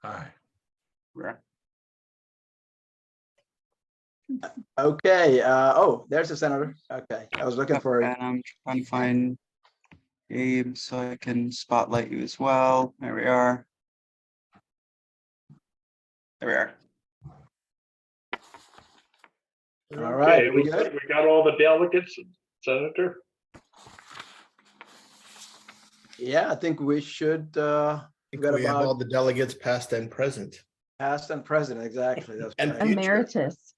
Aye. Okay. Oh, there's the senator. Okay. I was looking for And I'm trying to find Gabe so I can spotlight you as well. There we are. There we are. All right. Okay, Are we looks good? like we got all the delegates, Senator. Yeah, I think we should. I think Forgot we have about- all the delegates past and present. Past and present, exactly. That's And right. future. Emeritus.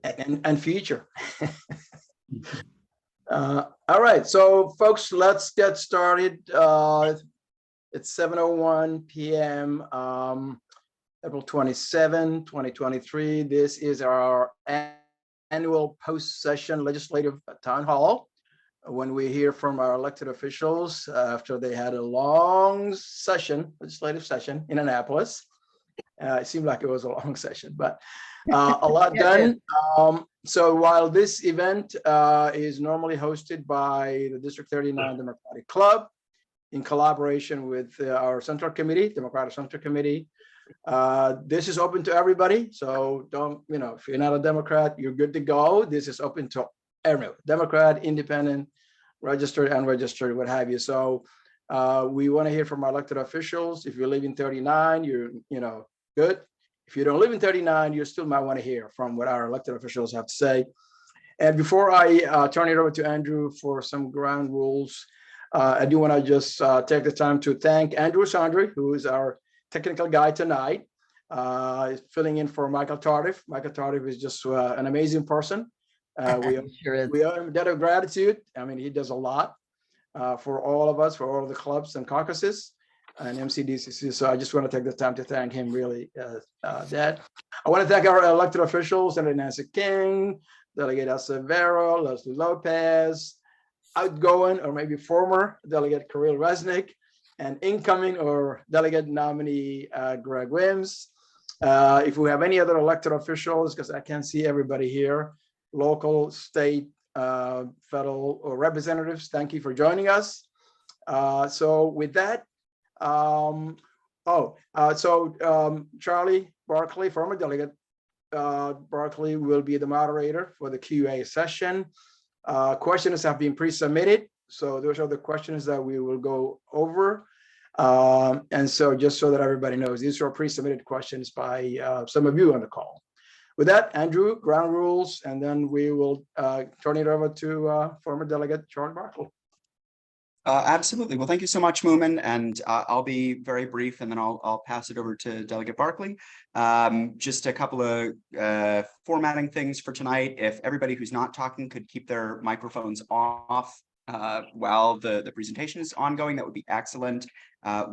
And future. All right, so folks, let's get started. It's 7:01 p.m. April 27, 2023. This is our annual post-session legislative town hall, when we hear from our elected officials after they had a long session, legislative session in Annapolis. It seemed like it was a long session, but a lot done. So while this event is normally hosted by the District 39 Democratic Club in collaboration with our Central Committee, Democratic Central Committee, this is open to everybody. So don't, if you're not a Democrat, you're good to go. This is open to everyone, Democrat, independent, registered, unregistered, what have you. So we want to hear from our elected officials. If you live in 39, you're, good. If you don't live in 39, you still might want to hear from what our elected officials have to say. And before I turn it over to Andrew for some ground rules, I do want to just take the time to thank Andrew Sandri, who is our technical guy tonight. He's filling in for Michael Tardif. Michael Tardif is just an amazing person. We owe him a debt of gratitude. I mean, he does a lot for all of us, for all of the clubs and caucuses and MCDCC. So I just want to take the time to thank him, really, Dad. I want to thank our elected officials, Senator Nancy King, Delegate Acevedo, Leslie Lopez, outgoing or maybe former Delegate Kirill Resnick, and incoming or delegate nominee Greg Wims. If we have any other elected officials, because I can't see everybody here, local, state, federal, or representatives, thank you for joining us. So with that, Charlie Barkley, former delegate Barkley, will be the moderator for the QA session. Questions have been pre-submitted, so those are the questions that we will go over. And so just so that everybody knows, these are pre-submitted questions by some of you on the call. With that, Andrew, ground rules, and then we will turn it over to former delegate Charles Barkley. Absolutely. Well, thank you so much, Moomin. And I'll be very brief, and then I'll pass it over to Delegate Barkley. Just a couple of formatting things for tonight. If everybody who's not talking could keep their microphones off while the presentation is ongoing, that would be excellent.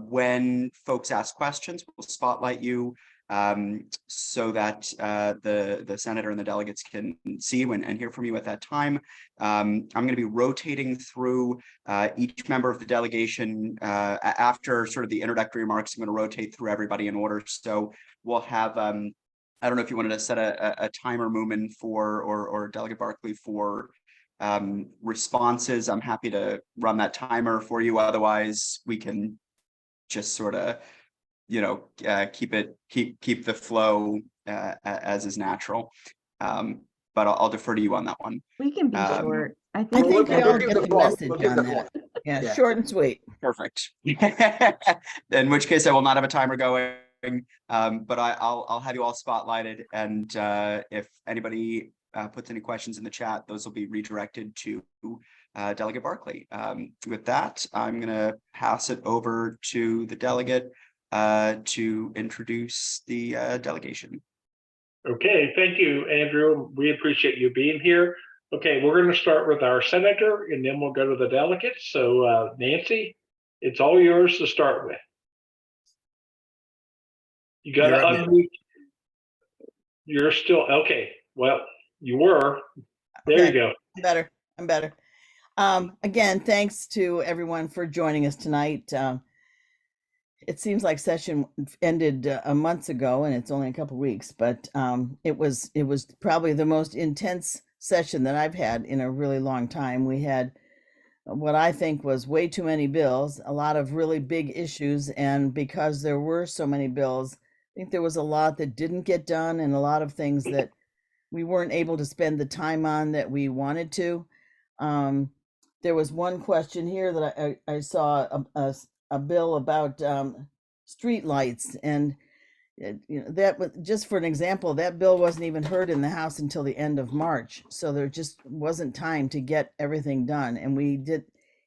When folks ask questions, we'll spotlight you so that the senator and the delegates can see you and hear from you at that time. I'm going to be rotating through each member of the delegation after sort of the introductory remarks. I'm going to rotate through everybody in order. So we'll have, I don't know if you wanted to set a timer, Moomin, or Delegate Barkley, for responses. I'm happy to run that timer for you. Otherwise, we can just sort of keep the flow as is natural. But I'll defer to you on that one. We can be short. I I think think we we'll all give get the the floor. message We'll give on the that. floor. Yeah, Yeah. short and sweet. Perfect. In which case I will not have a timer going, but I'll have you all spotlighted, and if anybody puts any questions in the chat, those will be redirected to Delegate Barkley. With that, I'm going to pass it over to the delegate to introduce the delegation. Okay, thank you, Andrew. We appreciate you being here. Okay, we're going to start with our senator, and then we'll go to the delegates. So Nancy, it's all yours to start with. You got to unmute. You're still, okay. Well, you were. There Okay. you go. I'm better. Again, thanks to everyone for joining us tonight. It seems like session ended months ago, and it's only a couple weeks, but it was probably the most intense session that I've had in a really long time. We had what I think was way too many bills, a lot of really big issues. And because there were so many bills, I think there was a lot that didn't get done and a lot of things that we weren't able to spend the time on that we wanted to. There was one question here that I saw a bill about street lights, and that was just for an example. That bill wasn't even heard in the House until the end of March, so there just wasn't time to get everything done, and we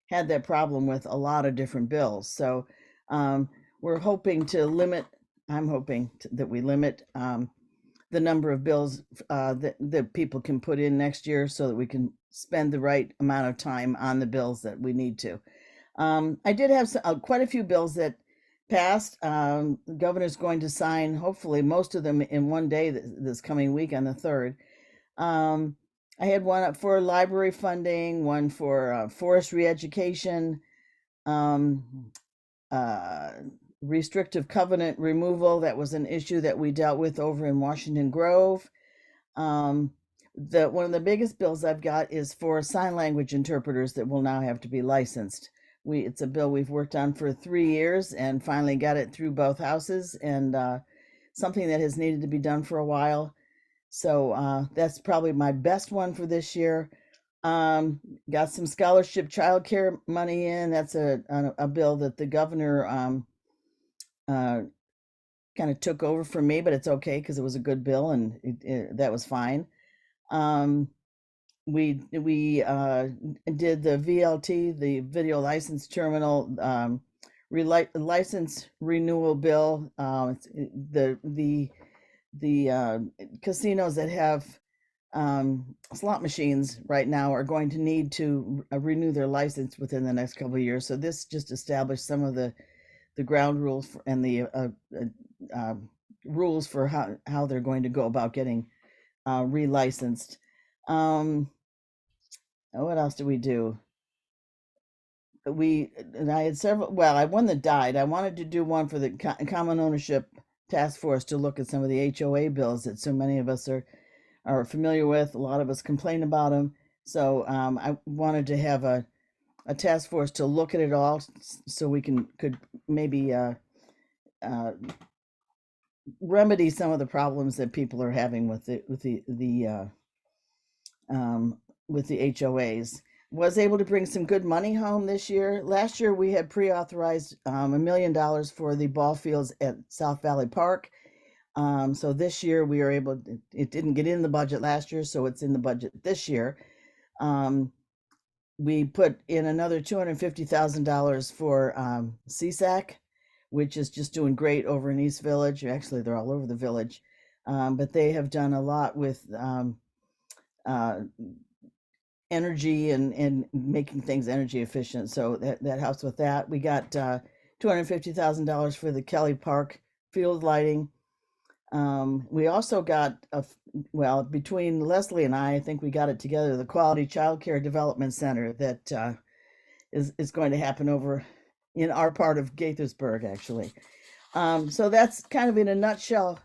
had that problem with a lot of different bills. So we're hoping to limit. I'm hoping that we limit the number of bills that people can put in next year, so that we can spend the right amount of time on the bills that we need to. I did have quite a few bills that passed. The governor's going to sign, hopefully, most of them in one day this coming week on the 3rd. I had one up for library funding, one for forest reeducation, restrictive covenant removal. That was an issue that we dealt with over in Washington Grove. One of the biggest bills I've got is for sign language interpreters that will now have to be licensed. It's a bill we've worked on for 3 years and finally got it through both houses, and something that has needed to be done for a while. So that's probably my best one for this year. Got some scholarship childcare money in. That's a bill that the governor kind of took over for me, but it's okay because it was a good bill, and that was fine. We did the VLT, the video license terminal license renewal bill. The casinos that have slot machines right now are going to need to renew their license within the next couple of years. So this just established some of the ground rules and the rules for how they're going to go about getting relicensed. What else did we do? I had several. Well, I one that died. I wanted to do one for the common ownership task force to look at some of the HOA bills that so many of us are familiar with. A lot of us complain about them. So I wanted to have a task force to look at it all, so we could maybe remedy some of the problems that people are having with the HOAs. Was able to bring some good money home this year. Last year we had pre-authorized $1 million for the ball fields at South Valley Park. So this year we are able. It didn't get in the budget last year, so it's in the budget this year. We put in another $250,000 for CSAC, which is just doing great over in East Village. Actually, they're all over the village, but they have done a lot with energy and making things energy efficient. So that helps with that. We got $250,000 for the Kelly Park field lighting. We also got between Leslie and I think we got it together, the Quality Childcare Development Center that is going to happen over in our part of Gaithersburg, actually. So that's kind of in a nutshell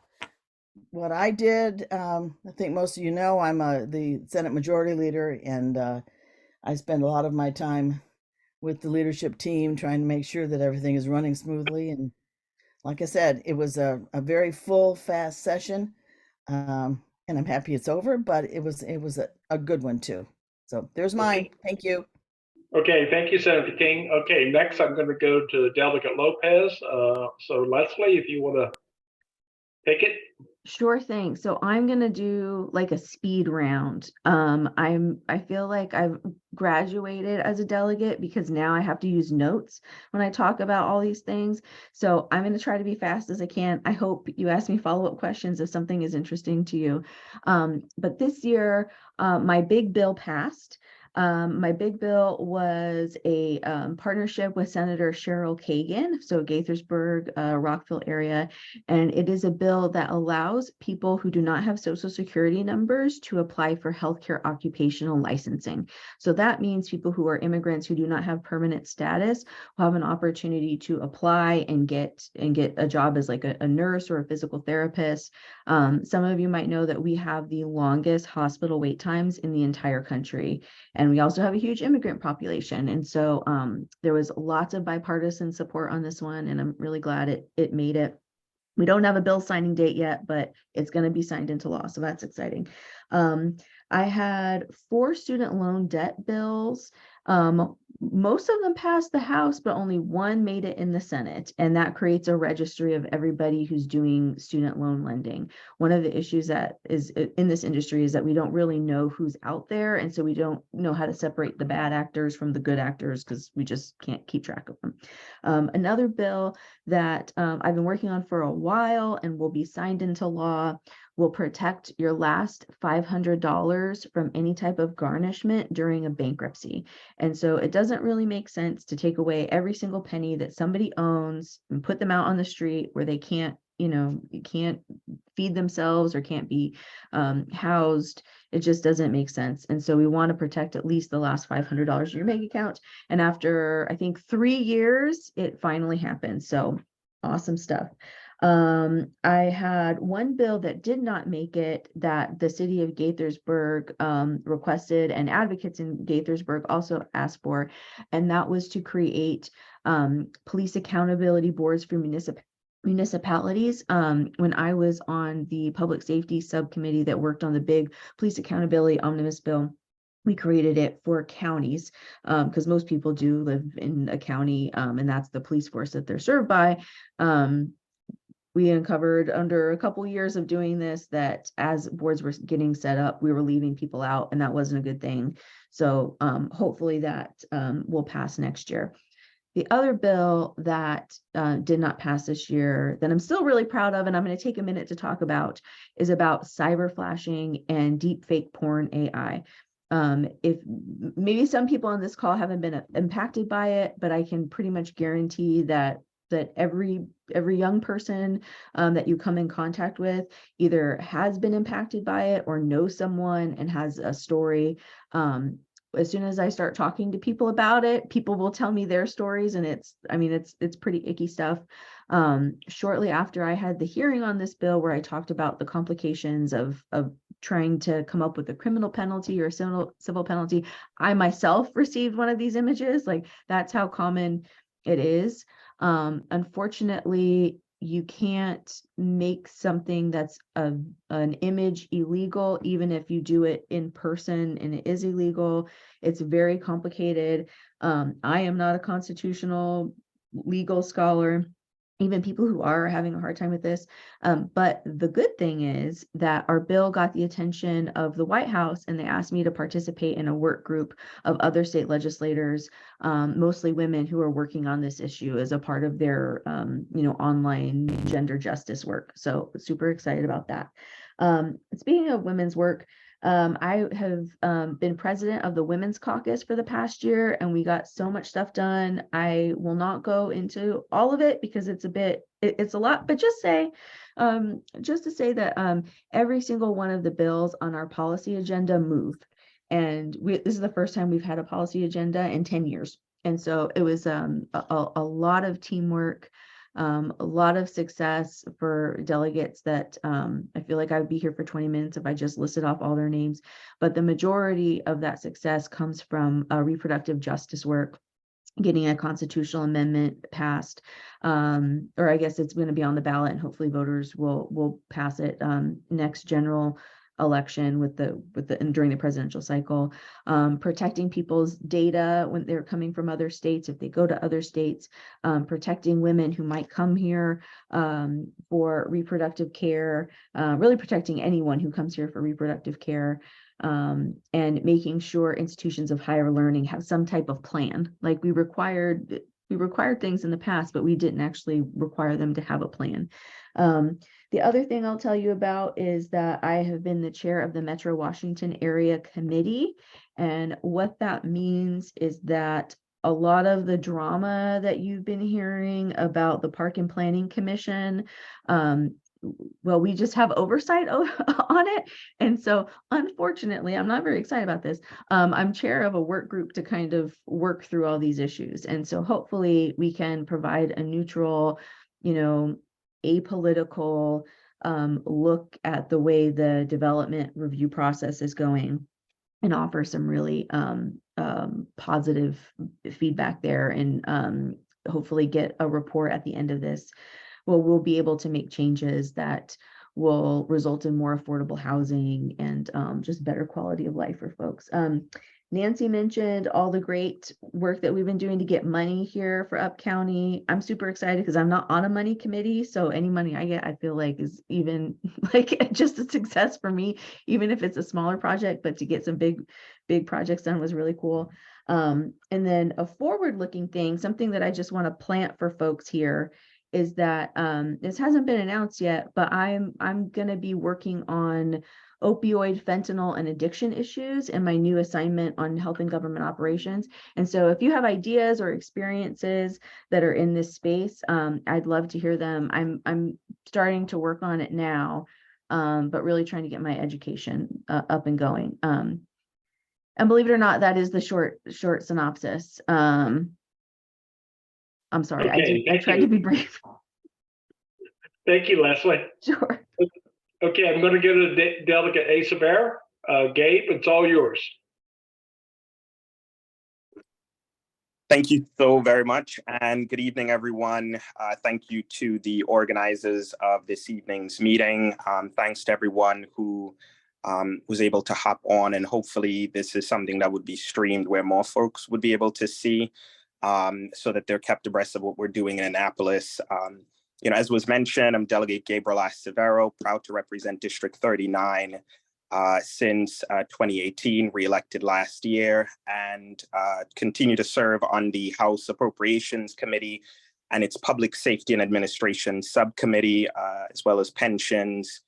what I did. I think most of you know I'm the Senate Majority Leader, and I spend a lot of my time with the leadership team trying to make sure that everything is running smoothly. And like I said, it was a very full, fast session, and I'm happy it's over, but it was a good one too. So there's mine. Thank you. Okay, thank you, Senator King. Okay, next I'm going to go to Delegate Lopez. So Leslie, if you want to take it. Sure thing. So I'm gonna do like a speed round. I feel like I've graduated as a delegate because now I have to use notes when I talk about all these things. So I'm gonna try to be fast as I can. I hope you ask me follow-up questions if something is interesting to you. But this year, my big bill passed. My big bill was a partnership with Senator Cheryl Kagan, so Gaithersburg, Rockville area, and it is a bill that allows people who do not have Social Security numbers to apply for healthcare occupational licensing. So that means people who are immigrants who do not have permanent status will have an opportunity to apply and get a job as like a nurse or a physical therapist. Some of you might know that we have the longest hospital wait times in the entire country. And we also have a huge immigrant population. And so there was lots of bipartisan support on this one, and I'm really glad it made it. We don't have a bill signing date yet, but it's going to be signed into law. So that's exciting. I had 4 student loan debt bills. Most of them passed the House, but only one made it in the Senate. And that creates a registry of everybody who's doing student loan lending. One of the issues that is in this industry is that we don't really know who's out there. And so we don't know how to separate the bad actors from the good actors because we just can't keep track of them. Another bill that I've been working on for a while and will be signed into law will protect your last $500 from any type of garnishment during a bankruptcy. And so it doesn't really make sense to take away every single penny that somebody owns and put them out on the street where they can't, can't feed themselves or can't be housed. It just doesn't make sense. And so we want to protect at least the last $500 in your bank account. And after, I think, 3 years, it finally happened. So awesome stuff. I had one bill that did not make it that the city of Gaithersburg requested, and advocates in Gaithersburg also asked for, and that was to create police accountability boards for municipalities. When I was on the public safety subcommittee that worked on the big police accountability omnibus bill, we created it for counties because most people do live in a county, and that's the police force that they're served by. We uncovered under a couple years of doing this that as boards were getting set up, we were leaving people out, and that wasn't a good thing. So hopefully that will pass next year. The other bill that did not pass this year that I'm still really proud of, and I'm going to take a minute to talk about, is about cyber flashing and deep fake porn AI. If maybe some people on this call haven't been impacted by it, but I can pretty much guarantee that every young person that you come in contact with either has been impacted by it or knows someone and has a story. As soon as I start talking to people about it, people will tell me their stories, and it's pretty icky stuff. Shortly after I had the hearing on this bill, where I talked about the complications of trying to come up with a criminal penalty or a civil penalty, I myself received one of these images. Like, that's how common it is. Unfortunately, you can't make something that's an image illegal, even if you do it in person and it is illegal. It's very complicated. I am not a constitutional legal scholar. Even people who are having a hard time with this. But the good thing is that our bill got the attention of the White House, and they asked me to participate in a work group of other state legislators, mostly women, who are working on this issue as a part of their, online gender justice work. So super excited about that. Speaking of women's work, I have been president of the Women's Caucus for the past year, and we got so much stuff done. I will not go into all of it because it's a lot, but just to say that every single one of the bills on our policy agenda moved. And this is the first time we've had a policy agenda in 10 years. And so it was a lot of teamwork. A lot of success for delegates that I feel like I would be here for 20 minutes if I just listed off all their names. But the majority of that success comes from reproductive justice work, getting a constitutional amendment passed, or I guess it's going to be on the ballot, and hopefully voters will pass it next general election during the presidential cycle. Protecting people's data when they're coming from other states, if they go to other states, protecting women who might come here for reproductive care, really protecting anyone who comes here for reproductive care, and making sure institutions of higher learning have some type of plan. Like we required things in the past, but we didn't actually require them to have a plan. The other thing I'll tell you about is that I have been the chair of the Metro Washington Area Committee. And what that means is that a lot of the drama that you've been hearing about the Park and Planning Commission, well, we just have oversight on it. And so unfortunately, I'm not very excited about this. I'm chair of a work group to kind of work through all these issues. And so hopefully we can provide a neutral, apolitical look at the way the development review process is going. and offer some really positive feedback there, and hopefully get a report at the end of this. Well, we'll be able to make changes that will result in more affordable housing and just better quality of life for folks. Nancy mentioned all the great work that we've been doing to get money here for Up County. I'm super excited because I'm not on a money committee. So any money I get, I feel like is even like just a success for me, even if it's a smaller project, but to get some big projects done was really cool. And then a forward-looking thing, something that I just want to plant for folks here is that this hasn't been announced yet, but I'm going to be working on opioid, fentanyl, and addiction issues in my new assignment on health and government operations. And so if you have ideas or experiences that are in this space, I'd love to hear them. I'm starting to work on it now, but really trying to get my education up and going. And believe it or not, that is the short synopsis. I'm sorry, Okay, I tried to be brief. Thank you, Leslie. Sure. Okay, I'm going to go to Delegate Asa Bear. Gabe, it's all yours. Thank you so very much, and good evening, everyone. Thank you to the organizers of this evening's meeting. Thanks to everyone who was able to hop on, and hopefully this is something that would be streamed where more folks would be able to see, so that they're kept abreast of what we're doing in Annapolis. As was mentioned, I'm Delegate Gabriel Severo, proud to represent District 39 since 2018, re-elected last year, and continue to serve on the House Appropriations Committee and its Public Safety and Administration Subcommittee, as well as pensions.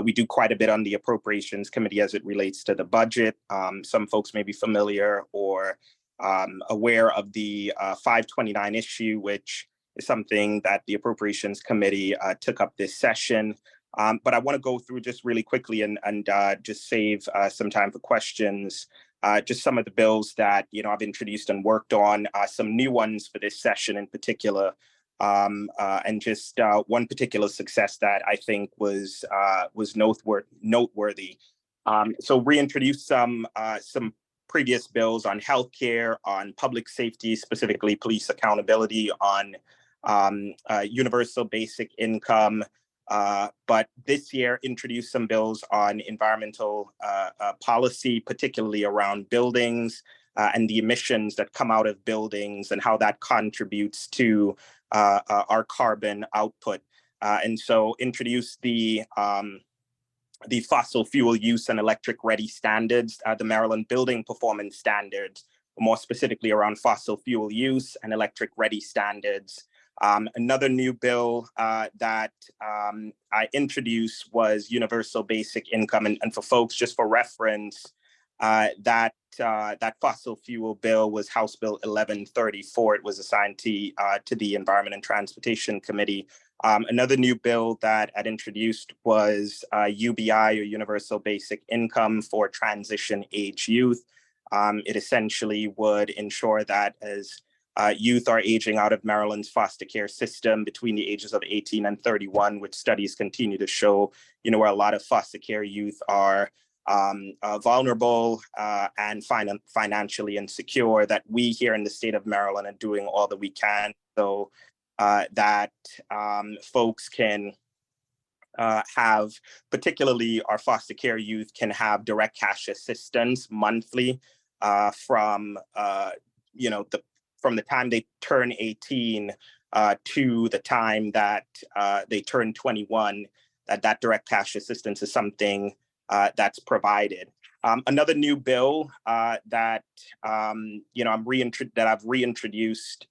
We do quite a bit on the Appropriations Committee as it relates to the budget. Some folks may be familiar or aware of the 529 issue, which is something that the Appropriations Committee took up this session. But I want to go through just really quickly and just save some time for questions. Just some of the bills that I've introduced and worked on, some new ones for this session in particular, and just one particular success that I think was noteworthy. So reintroduce some previous bills on healthcare, on public safety, specifically police accountability, on universal basic income, but this year introduced some bills on environmental policy, particularly around buildings and the emissions that come out of buildings and how that contributes to our carbon output. And so introduced the fossil fuel use and electric ready standards, the Maryland Building Performance Standards, more specifically around fossil fuel use and electric ready standards. Another new bill that I introduced was universal basic income. And for folks, just for reference, that fossil fuel bill was House Bill 1134. It was assigned to the Environment and Transportation Committee. Another new bill that I'd introduced was UBI, or Universal Basic Income for Transition Age Youth. It essentially would ensure that as youth are aging out of Maryland's foster care system between the ages of 18 and 31, which studies continue to show, where a lot of foster care youth are vulnerable and financially insecure, that we here in the state of Maryland are doing all that we can so that folks can have, particularly our foster care youth, can have direct cash assistance monthly from the time they turn 18 to the time that they turn 21, that direct cash assistance is something that's provided. Another new bill that I've introduced,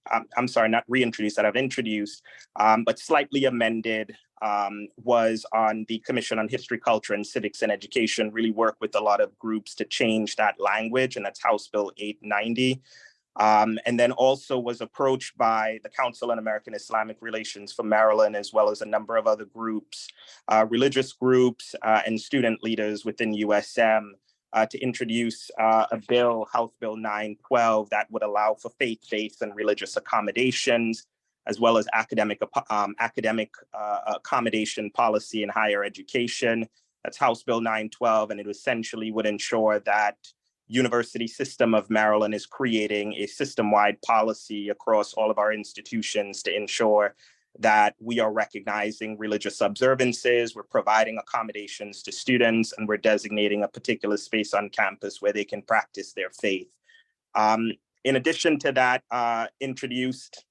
but slightly amended, was on the Commission on History, Culture, and Civics and Education. Really work with a lot of groups to change that language, and that's House Bill 890. And then also was approached by the Council on American Islamic Relations for Maryland, as well as a number of other groups, religious groups, and student leaders within USM to introduce a bill, House Bill 912, that would allow for faith-based and religious accommodations, as well as academic accommodation policy in higher education. That's House Bill 912, and it essentially would ensure that University System of Maryland is creating a system-wide policy across all of our institutions to ensure that we are recognizing religious observances, we're providing accommodations to students, and we're designating a particular space on campus where they can practice their faith. In addition to that, introduced,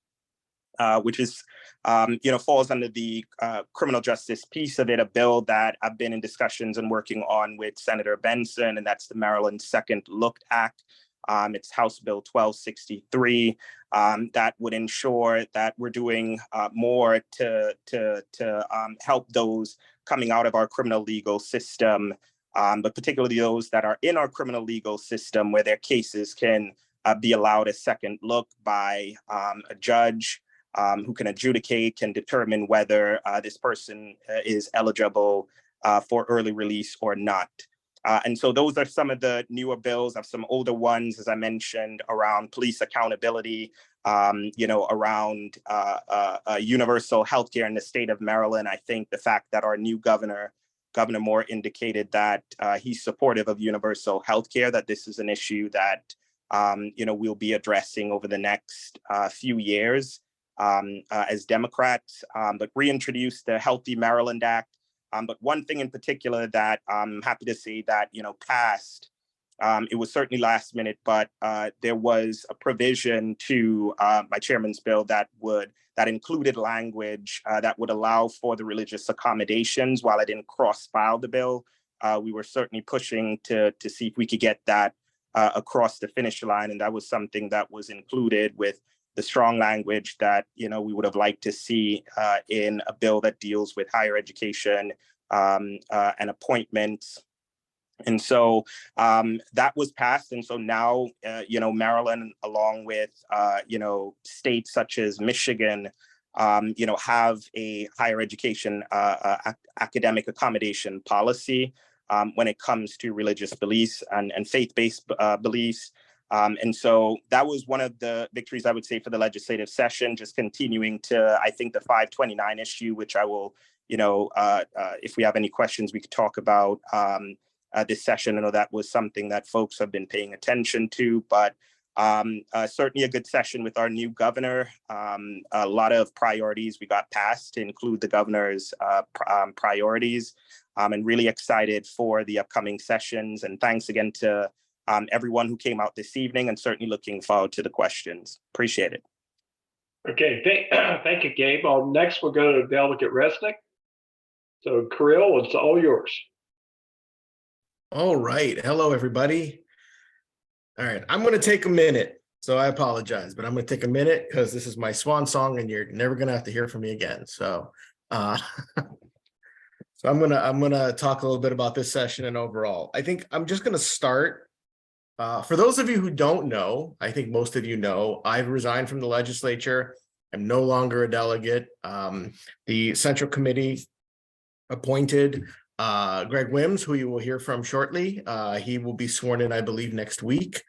which is, falls under the criminal justice piece of it, a bill that I've been in discussions and working on with Senator Benson, and that's the Maryland Second Look Act. It's House Bill 1263 that would ensure that we're doing more to help those coming out of our criminal legal system, but particularly those that are in our criminal legal system where their cases can be allowed a second look by a judge who can adjudicate, can determine whether this person is eligible for early release or not. And so those are some of the newer bills. I have some older ones, as I mentioned, around police accountability, around universal healthcare in the state of Maryland. I think the fact that our new Governor Moore, indicated that he's supportive of universal healthcare, that this is an issue that, we'll be addressing over the next few years as Democrats, but reintroduce the Healthy Maryland Act. But one thing in particular that I'm happy to see that, passed, it was certainly last minute, but there was a provision to my chairman's bill that included language that would allow for the religious accommodations. While I didn't cross-file the bill, we were certainly pushing to see if we could get that across the finish line. And that was something that was included with the strong language that, we would have liked to see in a bill that deals with higher education and appointments. And so that was passed. And so now, Maryland, along with, states such as Michigan, have a higher education academic accommodation policy when it comes to religious beliefs and faith-based beliefs. And so that was one of the victories, I would say, for the legislative session, just continuing to, I think, the 529 issue, which I will, if we have any questions, we could talk about this session. I know that was something that folks have been paying attention to, but certainly a good session with our new governor. A lot of priorities we got passed to include the governor's priorities, and really excited for the upcoming sessions. And thanks again to everyone who came out this evening, and certainly looking forward to the questions. Appreciate it. Okay, thank you, Gabe. Next, we'll go to Delegate Resnick. So, Kirill, it's all yours. All right. Hello, everybody. All right. I'm going to take a minute. So I apologize, but I'm going to take a minute because this is my swan song and you're never going to have to hear from me again. So, so I'm going to talk a little bit about this session and overall. I think I'm just going to start. For those of you who don't know, I think most of you know, I've resigned from the legislature. I'm no longer a delegate. The Central Committee appointed Greg Wims, who you will hear from shortly. He will be sworn in, I believe, next week.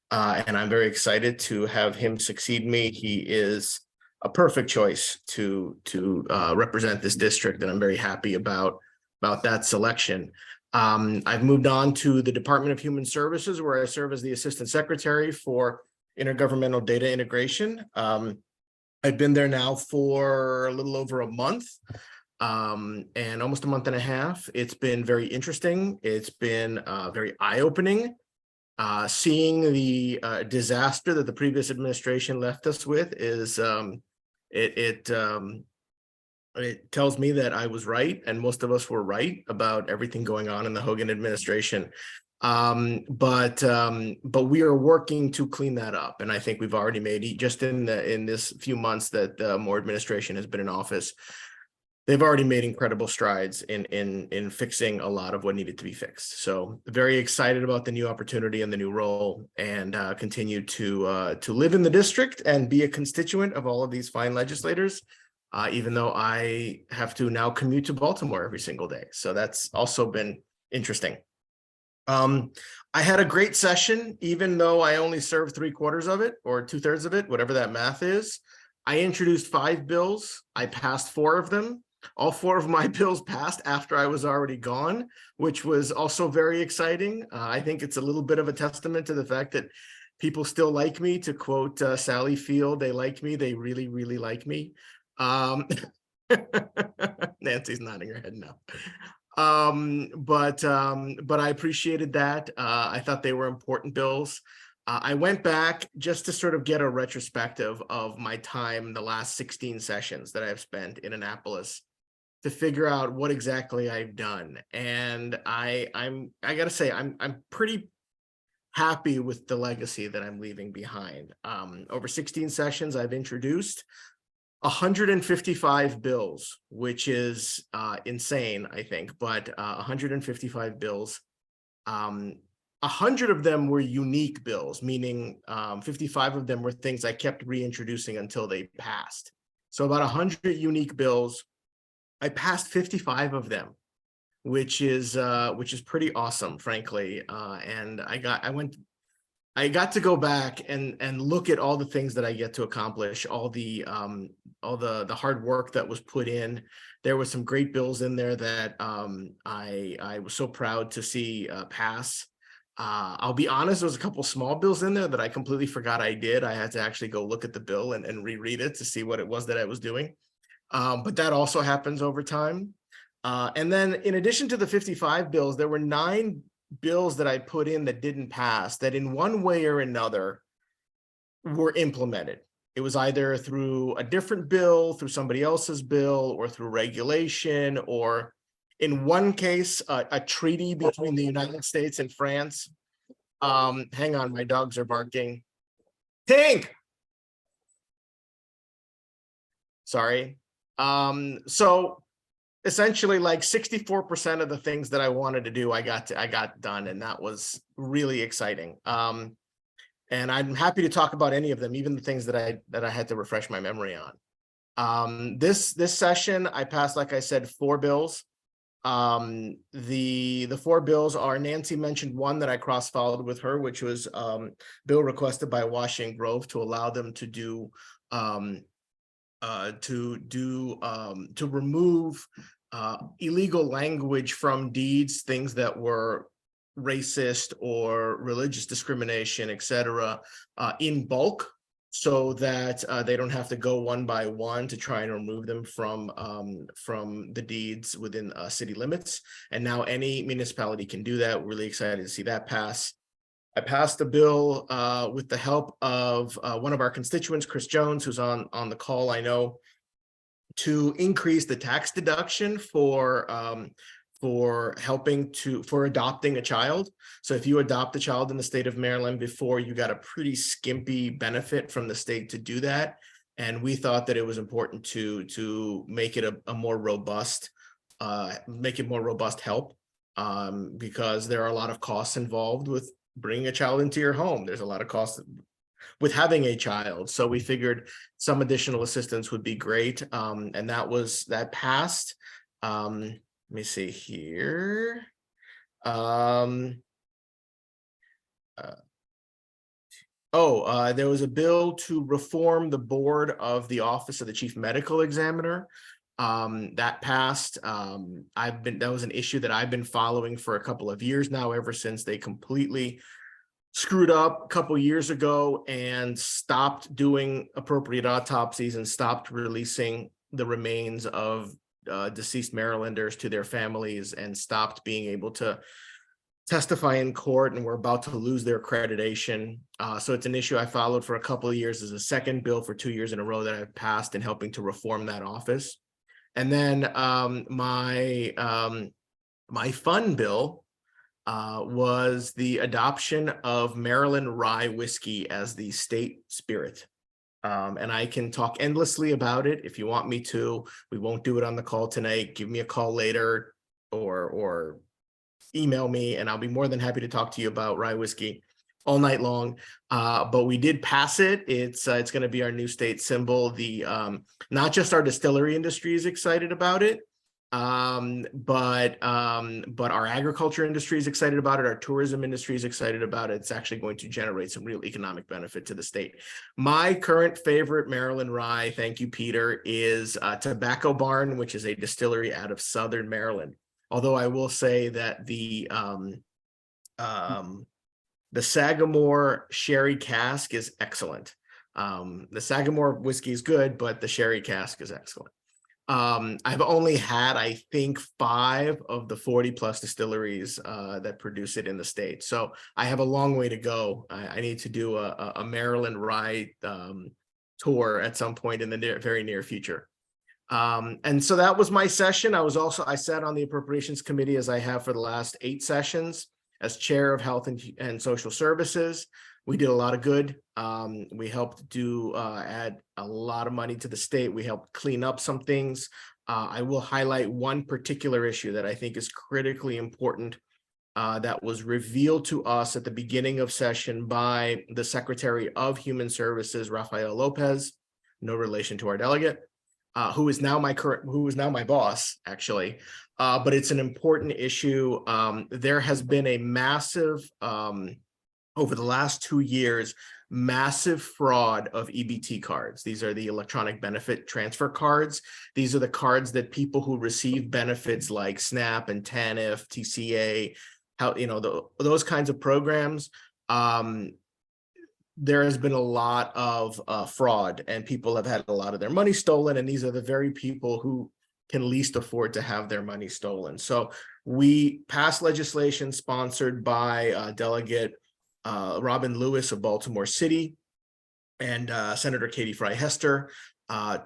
And I'm very excited to have him succeed me. He is a perfect choice to represent this district, and I'm very happy about that selection. I've moved on to the Department of Human Services, where I serve as the Assistant Secretary for Intergovernmental Data Integration. I've been there now for a little over a month. And almost a month and a half. It's been very interesting. It's been very eye-opening. Seeing the disaster that the previous administration left us with is it tells me that I was right, and most of us were right about everything going on in the Hogan administration. But we are working to clean that up, and I think we've already made, just in this few months that the Moore administration has been in office, they've already made incredible strides in fixing a lot of what needed to be fixed. So very excited about the new opportunity and the new role, and continue to live in the district and be a constituent of all of these fine legislators, even though I have to now commute to Baltimore every single day. So that's also been interesting. I had a great session, even though I only served 3/4 of it, or 2/3 of it, whatever that math is. I introduced 5 bills. I passed 4 of them. all 4 of my bills passed after I was already gone, which was also very exciting. I think it's a little bit of a testament to the fact that people still like me. To quote Sally Field, they like me. They really, really like me. Nancy's nodding her head no. But I appreciated that. I thought they were important bills. I went back just to sort of get a retrospective of my time, the last 16 sessions that I've spent in Annapolis, to figure out what exactly I've done. And I gotta say, I'm pretty happy with the legacy that I'm leaving behind. Over 16 sessions, I've introduced 155 bills, which is insane, I think, but 155 bills. 100 of them were unique bills, meaning 55 of them were things I kept reintroducing until they passed. So about 100 unique bills. I passed 55 of them, which is pretty awesome, frankly. And I got to go back and look at all the things that I get to accomplish, all the hard work that was put in. There was some great bills in there that I was so proud to see pass. I'll be honest, there was a couple small bills in there that I completely forgot I did. I had to actually go look at the bill and reread it to see what it was that I was doing. But that also happens over time. And then in addition to the 55 bills, there were 9 bills that I put in that didn't pass, that in one way or another were implemented. It was either through a different bill, through somebody else's bill, or through regulation, or in one case, a treaty between the United States and France. Hang on, my dogs are barking. Tink! Sorry. So essentially, like 64% of the things that I wanted to do, I got done, and that was really exciting. And I'm happy to talk about any of them, even the things that I had to refresh my memory on. This session, I passed, like I said, 4 bills. The 4 bills are, Nancy mentioned one that I cross-followed with her, which was bill requested by Washington Grove to allow them to do to remove illegal language from deeds, things that were racist or religious discrimination, etc., in bulk, so that they don't have to go one by one to try and remove them from the deeds within city limits. And now any municipality can do that. We're really excited to see that pass. I passed a bill with the help of one of our constituents, Chris Jones, who's on the call, I know, to increase the tax deduction for adopting a child. So if you adopt a child in the state of Maryland, before, you got a pretty skimpy benefit from the state to do that. And we thought that it was important to make it a more robust, help, because there are a lot of costs involved with bringing a child into your home. There's a lot of costs with having a child. So we figured some additional assistance would be great. And that passed. Let me see here. There was a bill to reform the board of the Office of the Chief Medical Examiner. That passed. That was an issue that I've been following for a couple of years now, ever since they completely screwed up a couple years ago and stopped doing appropriate autopsies and stopped releasing the remains of deceased Marylanders to their families, and stopped being able to testify in court, and were about to lose their accreditation. So it's an issue I followed for a couple of years. As a second bill for 2 years in a row that I've passed in helping to reform that office. And then my fun bill was the adoption of Maryland rye whiskey as the state spirit. And I can talk endlessly about it if you want me to. We won't do it on the call tonight. Give me a call later, or email me, and I'll be more than happy to talk to you about rye whiskey all night long. But we did pass it. It's going to be our new state symbol. The not just our distillery industry is excited about it, But our agriculture industry is excited about it. Our tourism industry is excited about it. It's actually going to generate some real economic benefit to the state. My current favorite Maryland rye, thank you, Peter, is Tobacco Barn, which is a distillery out of Southern Maryland. Although I will say that the Sagamore Sherry Cask is excellent. The Sagamore whiskey is good, but the Sherry Cask is excellent. I've only had, I think, 5 of the 40 plus distilleries that produce it in the state. So I have a long way to go. I need to do a Maryland rye tour at some point in the very near future. And so that was my session. I sat on the Appropriations Committee, as I have for the last 8 sessions, as chair of Health and Social Services. We did a lot of good. We helped add a lot of money to the state. We helped clean up some things. I will highlight one particular issue that I think is critically important that was revealed to us at the beginning of session by the Secretary of Human Services, Rafael Lopez, no relation to our delegate, who is now my boss, actually. But it's an important issue. There has been a massive over the last 2 years, massive fraud of EBT cards. These are the electronic benefit transfer cards. These are the cards that people who receive benefits like SNAP and TANF, TCA, those kinds of programs. There has been a lot of fraud, and people have had a lot of their money stolen. And these are the very people who can least afford to have their money stolen. So we passed legislation sponsored by Delegate Robin Lewis of Baltimore City and Senator Katie Fry Hester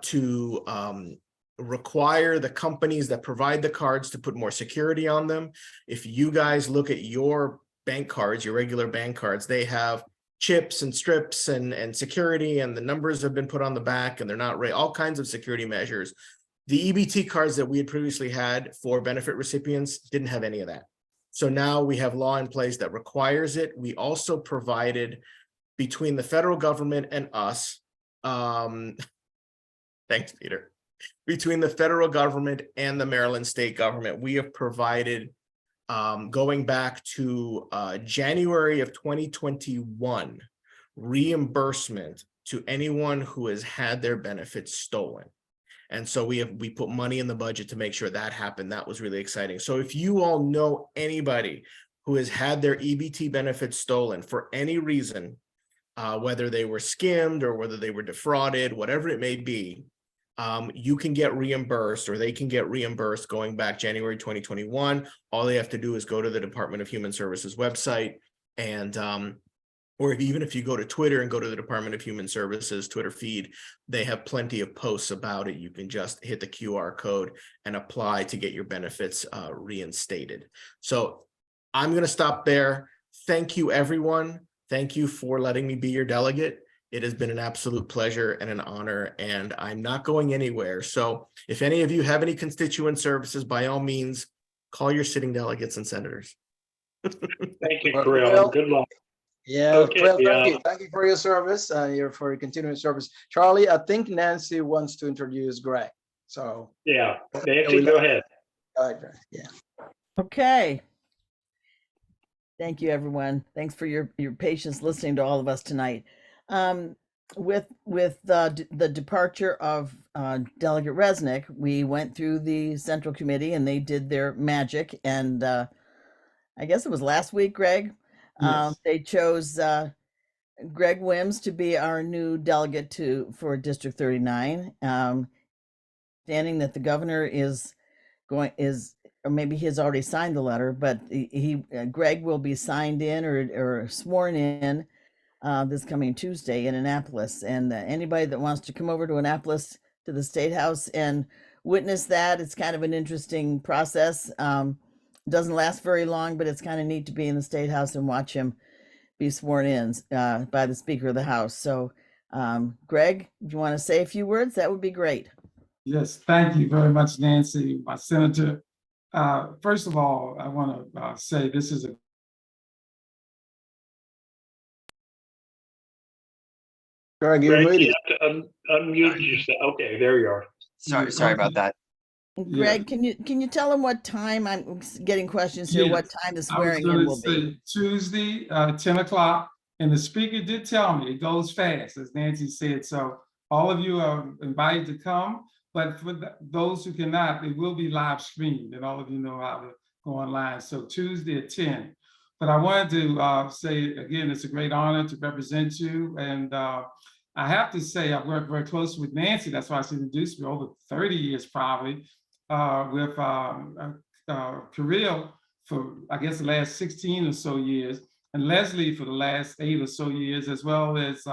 to require the companies that provide the cards to put more security on them. If you guys look at your bank cards, your regular bank cards, they have chips and strips and security, and the numbers have been put on the back, and they're not right, all kinds of security measures. The EBT cards that we had previously had for benefit recipients didn't have any of that. So now we have law in place that requires it. We also provided, between the federal government and us, thanks, Peter, between the federal government and the Maryland state government, we have provided, going back to January of 2021, reimbursement to anyone who has had their benefits stolen. And so we put money in the budget to make sure that happened. That was really exciting. So if you all know anybody who has had their EBT benefits stolen for any reason, whether they were skimmed or whether they were defrauded, whatever it may be, you can get reimbursed, or they can get reimbursed going back January 2021. All they have to do is go to the Department of Human Services website, and or even if you go to Twitter and go to the Department of Human Services Twitter feed, they have plenty of posts about it. You can just hit the QR code and apply to get your benefits reinstated. So I'm going to stop there. Thank you, everyone. Thank you for letting me be your delegate. It has been an absolute pleasure and an honor, and I'm not going anywhere. So if any of you have any constituent services, by all means, call your sitting delegates and senators. Thank you, Krill. Good luck. Yeah, Okay, well, thank you. Thank you for your service, for your continuing service. Charlie, I think Nancy wants to introduce Greg. So yeah, Nancy, go ahead. All right, Greg. Yeah. Okay. Thank you, everyone. Thanks for your patience listening to all of us tonight. With the departure of Delegate Resnick, we went through the Central Committee and they did their magic. And I guess it was last week, Greg. Yes. They chose Greg Wims to be our new delegate for District 39. Standing that the governor or maybe he has already signed the letter, but Greg will be signed in or sworn in this coming Tuesday in Annapolis. And anybody that wants to come over to Annapolis to the State House and witness that, it's kind of an interesting process. Doesn't last very long, but it's kind of neat to be in the State House and watch him be sworn in by the Speaker of the House. So, Greg, if you want to say a few words, that would be great. Yes, thank you very much, Nancy, my senator. First of all, I want to say this is a Greg, you're muted. You have to unmute yourself. Okay, there you are. Sorry about that. Greg, can you tell them what time? I'm getting questions here. What Yes, time the I was swearing in gonna will be? say Tuesday, 10 o'clock, and the speaker did tell me it goes fast, as Nancy said, so all of you are invited to come, but for those who cannot, it will be live streamed, and all of you know how to go online, so Tuesday at 10. But I wanted to say, again, it's a great honor to represent you, and I have to say, I've worked very closely with Nancy, that's why she introduced me over 30 years probably, with Kirill for, I guess, the last 16 or so years, and Leslie for the last 8 or so years, as well as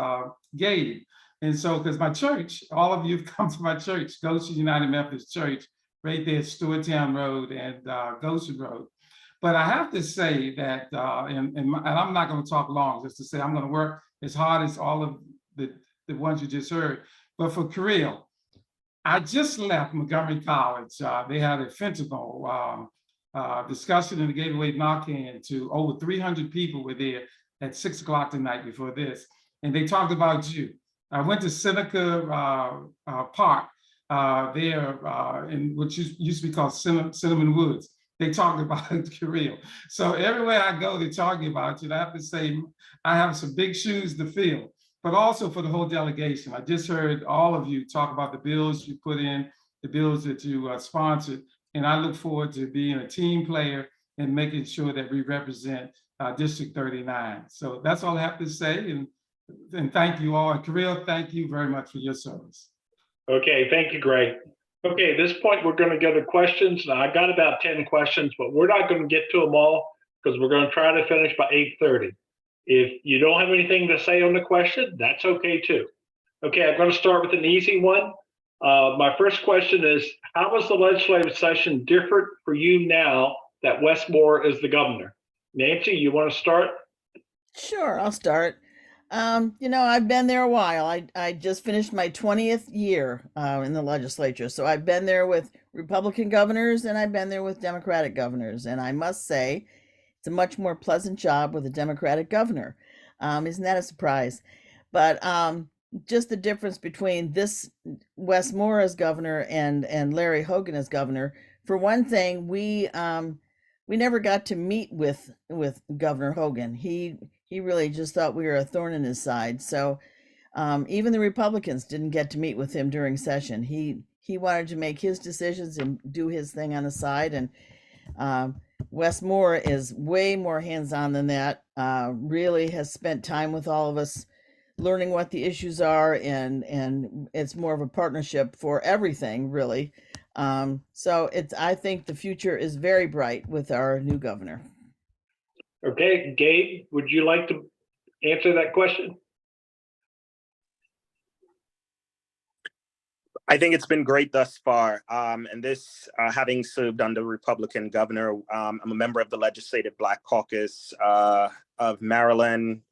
Gabe. And so, because my church, all of you have come to my church, Goshen United Methodist Church, right there at Stewarttown Road and Goshen Road. But I have to say that, and I'm not going to talk long, just to say I'm going to work as hard as all of the ones you just heard. But for Kirill, I just left Montgomery College. They had a fentanyl discussion, and they gave away Narcan to over 300 people were there at 6 o'clock the night before this. And they talked about you. I went to Seneca Park there in what used to be called Cinnamon Woods. They talked about Kirill. So everywhere I go, they're talking about you. And I have to say, I have some big shoes to fill, but also for the whole delegation. I just heard all of you talk about the bills you put in, the bills that you sponsored, and I look forward to being a team player and making sure that we represent District 39. So that's all I have to say, and thank you all. And Kirill, thank you very much for your service. Okay, thank you, Greg. Okay, at this point, we're going to go to questions. Now, I got about 10 questions, but we're not going to get to them all because we're going to try to finish by 8:30. If you don't have anything to say on the question, that's okay too. Okay, I'm going to start with an easy one. My first question is, how is the legislative session different for you now that Wes Moore is the governor? Nancy, you want to start? Sure, I'll start. I've been there a while. I just finished my 20th year in the legislature. So I've been there with Republican governors and I've been there with Democratic governors. And I must say, it's a much more pleasant job with a Democratic governor. Isn't that a surprise? But just the difference between this Wes Moore as governor and Larry Hogan as governor. For one thing, we never got to meet with Governor Hogan. He really just thought we were a thorn in his side. So even the Republicans didn't get to meet with him during session. He wanted to make his decisions and do his thing on the side. And Wes Moore is way more hands-on than that. Really has spent time with all of us, learning what the issues are, and it's more of a partnership for everything, really. So I think the future is very bright with our new governor. Okay, Gabe, would you like to answer that question? I think it's been great thus far. And this, having served under Republican governor, I'm a member of the Legislative Black Caucus of Maryland,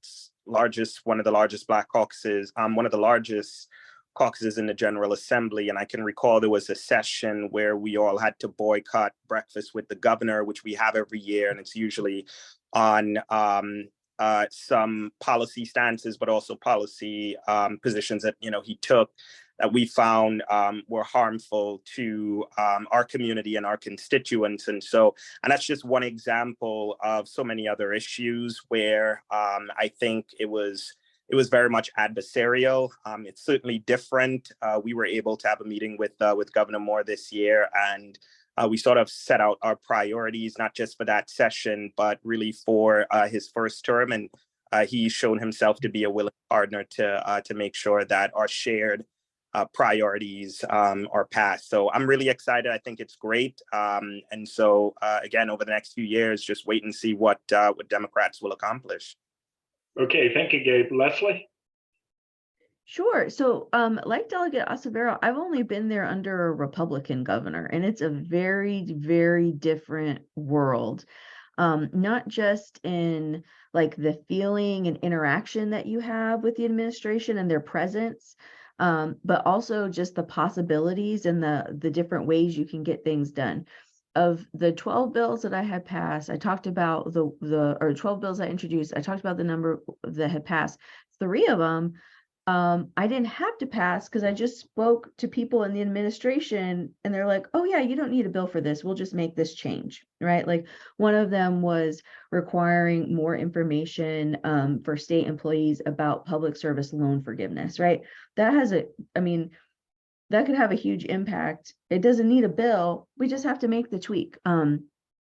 one of the largest Black caucuses, one of the largest caucuses in the General Assembly. And I can recall there was a session where we all had to boycott breakfast with the governor, which we have every year. And it's usually on some policy stances, but also policy positions that he took that we found were harmful to our community and our constituents. And that's just one example of so many other issues where I think it was very much adversarial. It's certainly different. We were able to have a meeting with Governor Moore this year, and we sort of set out our priorities, not just for that session, but really for his first term. And he's shown himself to be a willing partner to make sure that our shared priorities are passed. So I'm really excited. I think it's great. And so again, over the next few years, just wait and see what Democrats will accomplish. Okay, thank you, Gabe. Leslie? Sure. So, like Delegate Acevedo, I've only been there under a Republican governor, and it's a very, very different world. Not just in like the feeling and interaction that you have with the administration and their presence, but also just the possibilities and the different ways you can get things done. Of the 12 bills that I had passed, I talked about or 12 bills I introduced, I talked about the number that had passed. 3 of them I didn't have to pass because I just spoke to people in the administration and they're like, oh yeah, you don't need a bill for this. We'll just make this change, right? Like one of them was requiring more information for state employees about public service loan forgiveness, right? That has that could have a huge impact. It doesn't need a bill. We just have to make the tweak.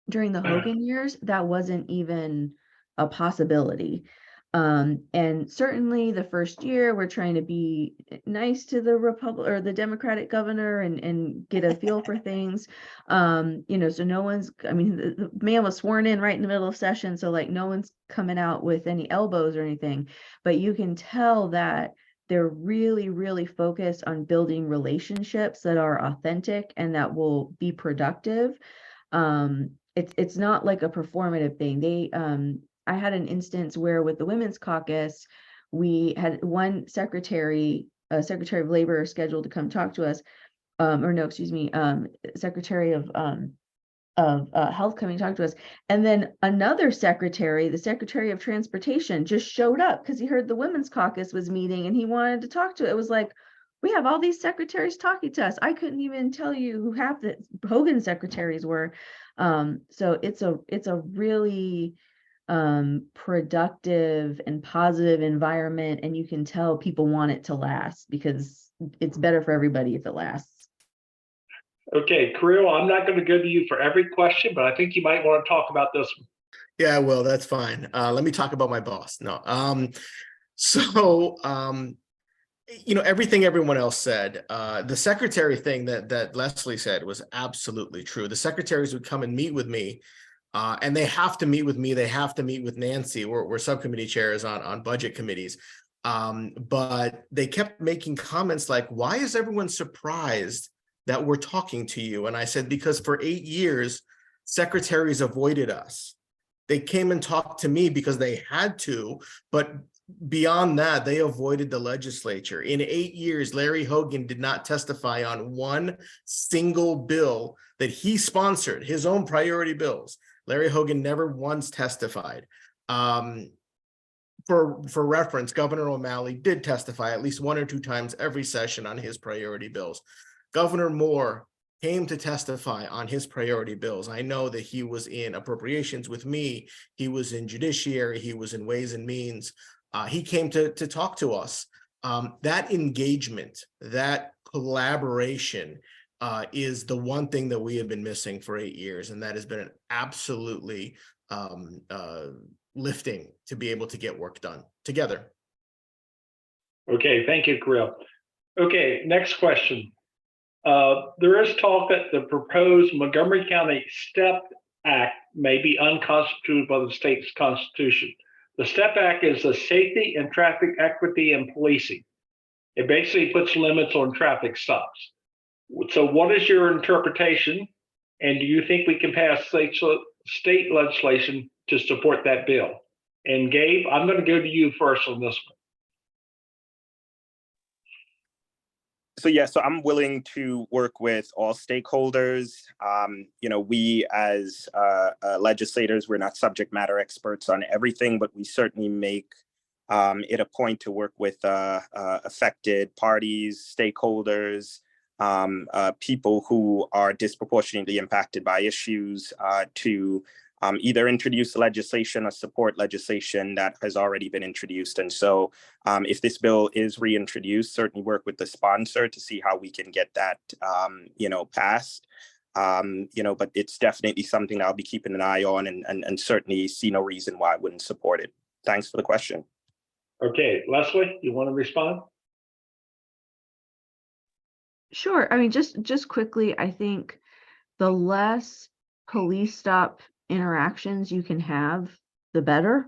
During the Hogan years, that wasn't even a possibility. And certainly the first year we're trying to be nice to the Republic or the Democratic governor and get a feel for things. So no one's, the man was sworn in right in the middle of session. So like no one's coming out with any elbows or anything, but you can tell that they're really, really focused on building relationships that are authentic and that will be productive. It's not like a performative thing. I had an instance where with the Women's Caucus, we had one secretary of labor scheduled to come talk to us, secretary of health coming to talk to us. And then another secretary, the secretary of transportation, just showed up because he heard the Women's Caucus was meeting and he wanted to talk to it. It was like, we have all these secretaries talking to us. I couldn't even tell you who half the Hogan secretaries were. So it's a really productive and positive environment, and you can tell people want it to last because it's better for everybody if it lasts. Okay, Kirill, I'm not going to go to you for every question, but I think you might want to talk about this one. Yeah, well, that's fine. Let me talk about my boss. No. Everything everyone else said, the secretary thing that Leslie said was absolutely true. The secretaries would come and meet with me, and they have to meet with me. They have to meet with Nancy. We're subcommittee chairs on budget committees. But they kept making comments like, why is everyone surprised that we're talking to you? And I said, because for 8 years, secretaries avoided us. They came and talked to me because they had to, but beyond that, they avoided the legislature. In 8 years, Larry Hogan did not testify on one single bill that he sponsored, his own priority bills. Larry Hogan never once testified. For reference, Governor O'Malley did testify at least 1 or 2 times every session on his priority bills. Governor Moore came to testify on his priority bills. I know that he was in appropriations with me. He was in judiciary. He was in ways and means. He came to talk to us. That engagement, that collaboration is the one thing that we have been missing for 8 years. And that has been an absolutely lifting to be able to get work done together. Okay, thank you, Kirill. Okay, next question. There is talk that the proposed Montgomery County STEP Act may be unconstitutional by the state's constitution. The STEP Act is the Safety and Traffic Equity and Policing. It basically puts limits on traffic stops. So what is your interpretation? And do you think we can pass state legislation to support that bill? And Gabe, I'm going to go to you first on this one. So I'm willing to work with all stakeholders. We as legislators, we're not subject matter experts on everything, but we certainly make it a point to work with affected parties, stakeholders, people who are disproportionately impacted by issues to either introduce legislation or support legislation that has already been introduced. And so if this bill is reintroduced, certainly work with the sponsor to see how we can get that, passed. But it's definitely something I'll be keeping an eye on and certainly see no reason why I wouldn't support it. Thanks for the question. Okay, Leslie, you want to respond? Sure. Just quickly, I think the less police stop interactions you can have, the better.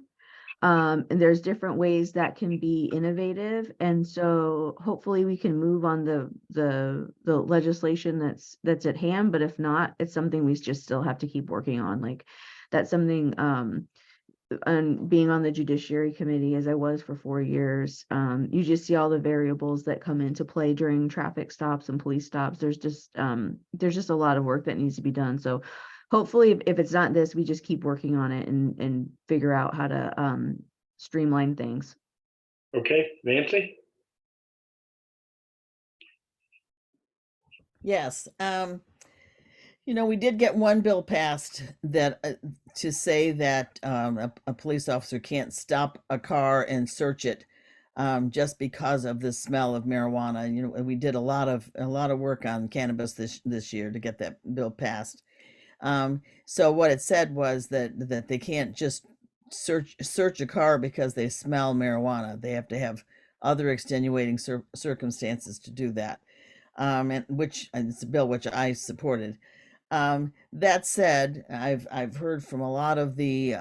And there's different ways that can be innovative. And so hopefully we can move on the legislation that's at hand. But if not, it's something we just still have to keep working on. Like that's something, and being on the Judiciary Committee as I was for 4 years, you just see all the variables that come into play during traffic stops and police stops. There's just a lot of work that needs to be done. So hopefully if it's not this, we just keep working on it and figure out how to streamline things. Okay, Nancy? Yes. We did get one bill passed that to say that a police officer can't stop a car and search it just because of the smell of marijuana. We did a lot of work on cannabis this year to get that bill passed. So what it said was that they can't just search a car because they smell marijuana. They have to have other extenuating circumstances to do that. And it's a bill which I supported. That said, I've heard from a lot of the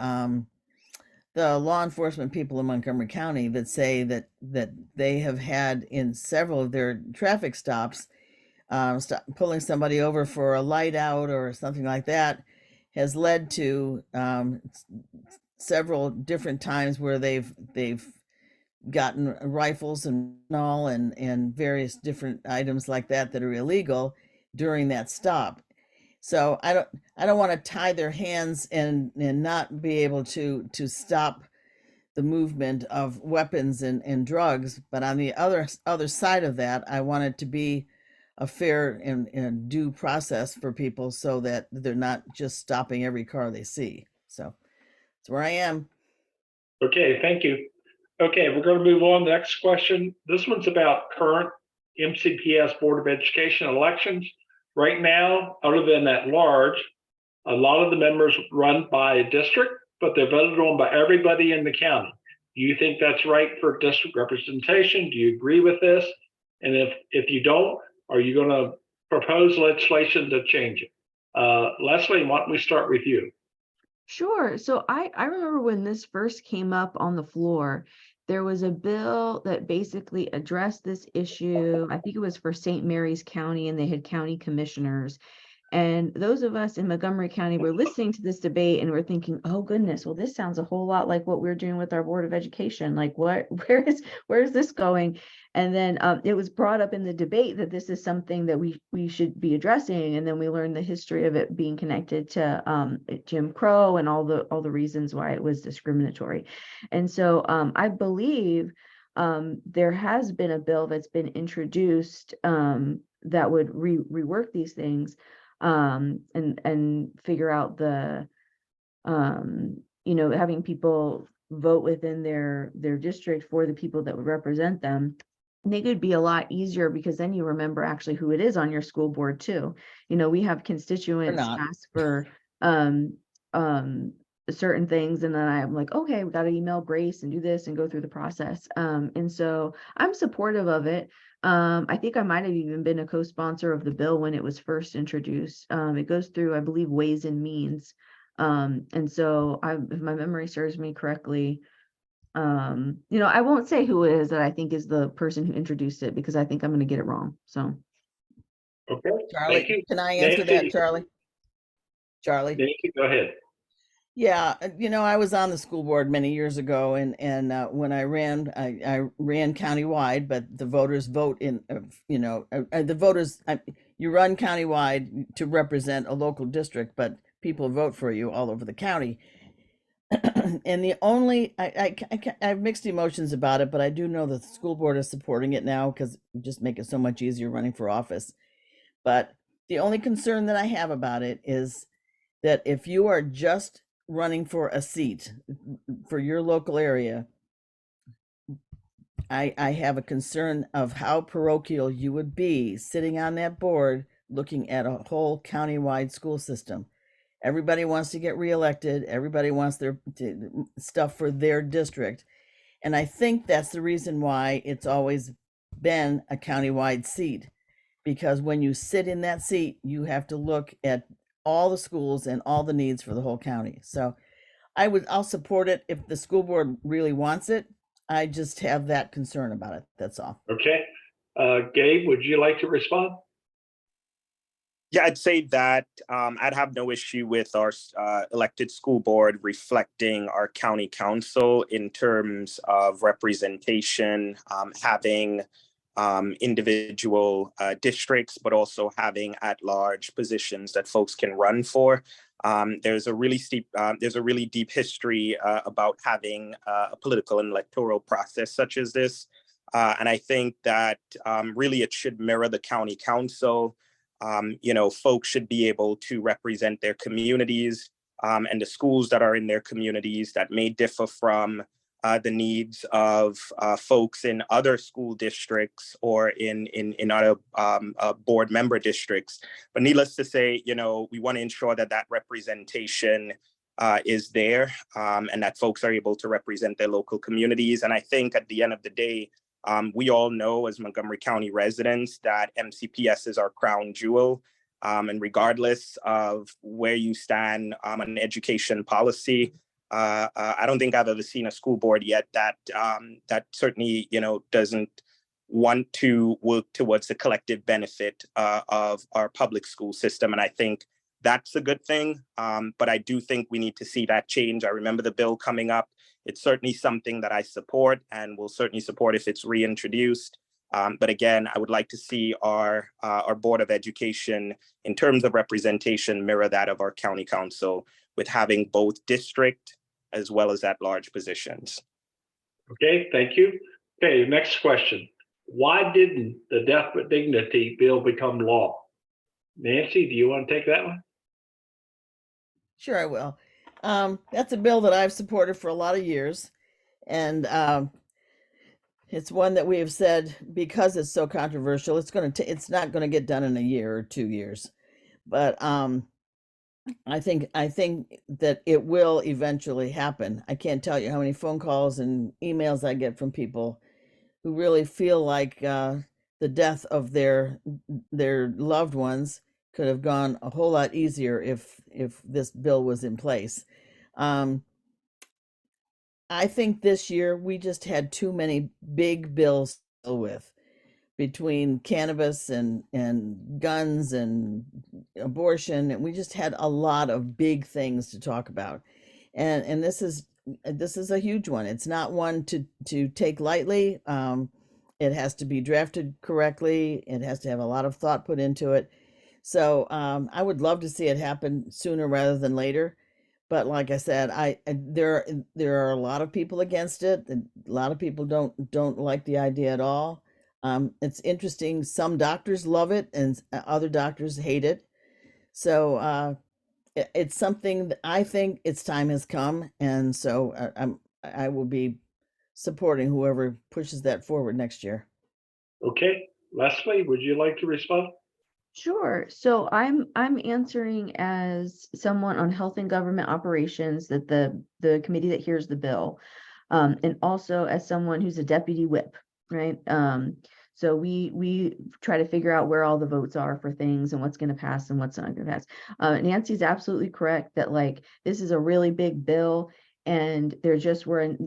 law enforcement people in Montgomery County that say that they have had in several of their traffic stops, pulling somebody over for a light out or something like that, has led to several different times where they've gotten rifles and all and various different items like that are illegal during that stop. So I don't want to tie their hands and not be able to stop the movement of weapons and drugs. But on the other side of that, I want it to be a fair and due process for people so that they're not just stopping every car they see. So that's where I am. Okay, thank you. Okay, we're going to move on. The next question. This one's about current MCPS Board of Education elections. Right now, other than at large, a lot of the members run by a district, but they're voted on by everybody in the county. Do you think that's right for district representation? Do you agree with this? And if you don't, are you going to propose legislation to change it? Leslie, why don't we start with you? Sure. So I remember when this first came up on the floor, there was a bill that basically addressed this issue. I think it was for St. Mary's County, and they had county commissioners. And those of us in Montgomery County were listening to this debate and we're thinking, oh goodness, well, this sounds a whole lot like what we're doing with our Board of Education. Like where is this going? And then it was brought up in the debate that this is something that we should be addressing. And then we learned the history of it being connected to Jim Crow and all the reasons why it was discriminatory. And so I believe there has been a bill that's been introduced that would rework these things. And figure out the having people vote within their district for the people that would represent them. I think it would be a lot easier because then you remember actually who it is on your school board too. We have constituents ask for certain things, and then I'm like, okay, we got to email Grace and do this and go through the process. And so I'm supportive of it. I think I might have even been a co-sponsor of the bill when it was first introduced. It goes through, I believe, Ways and Means. And so if my memory serves me correctly, I won't say who it is that I think is the person who introduced it because I think I'm going to get it wrong. So. Okay. Charlie, thank you. can I answer that, Charlie? Nancy, go ahead. Yeah, I was on the school board many years ago, and when I ran countywide, but the voters vote in, the voters, you run countywide to represent a local district, but people vote for you all over the county. And the only, I have mixed emotions about it, but I do know that the school board is supporting it now because just make it so much easier running for office. But the only concern that I have about it is that if you are just running for a seat for your local area, I have a concern of how parochial you would be sitting on that board looking at a whole countywide school system. Everybody wants to get reelected. Everybody wants their stuff for their district. And I think that's the reason why it's always been a countywide seat, because when you sit in that seat, you have to look at all the schools and all the needs for the whole county. So I'll support it if the school board really wants it. I just have that concern about it. That's all. Okay. Gabe, would you like to respond? Yeah, I'd say that I'd have no issue with our elected school board reflecting our county council in terms of representation, having individual districts, but also having at-large positions that folks can run for. There's a really deep history about having a political and electoral process such as this. And I think that really it should mirror the county council. Folks should be able to represent their communities and the schools that are in their communities that may differ from the needs of folks in other school districts or in other board member districts. But needless to say, we want to ensure that that representation is there and that folks are able to represent their local communities. And I think at the end of the day, we all know as Montgomery County residents that MCPS is our crown jewel. And regardless of where you stand on education policy, I don't think I've ever seen a school board yet that certainly, doesn't want to work towards the collective benefit of our public school system. And I think that's a good thing. But I do think we need to see that change. I remember the bill coming up. It's certainly something that I support and will certainly support if it's reintroduced. But again, I would like to see our Board of Education in terms of representation mirror that of our county council with having both district as well as at-large positions. Okay, thank you. Okay, next question. Why didn't the Death with Dignity bill become law? Nancy, do you want to take that one? Sure, I will. That's a bill that I've supported for a lot of years. And it's one that we have said, because it's so controversial, it's not going to get done in a year or 2 years. But I think that it will eventually happen. I can't tell you how many phone calls and emails I get from people who really feel like the death of their loved ones could have gone a whole lot easier if this bill was in place. I think this year we just had too many big bills to deal with, between cannabis and guns and abortion, and we just had a lot of big things to talk about. And this is a huge one. It's not one to take lightly. It has to be drafted correctly. It has to have a lot of thought put into it. So I would love to see it happen sooner rather than later. But like I said, there are a lot of people against it. A lot of people don't like the idea at all. It's interesting. Some doctors love it and other doctors hate it. So it's something that I think its time has come. And so I will be supporting whoever pushes that forward next year. Okay. Leslie, would you like to respond? Sure. So I'm answering as someone on Health and Government Operations, that the committee that hears the bill, and also as someone who's a deputy whip, right? So we try to figure out where all the votes are for things and what's going to pass and what's not going to pass. Nancy's absolutely correct that this is a really big bill, and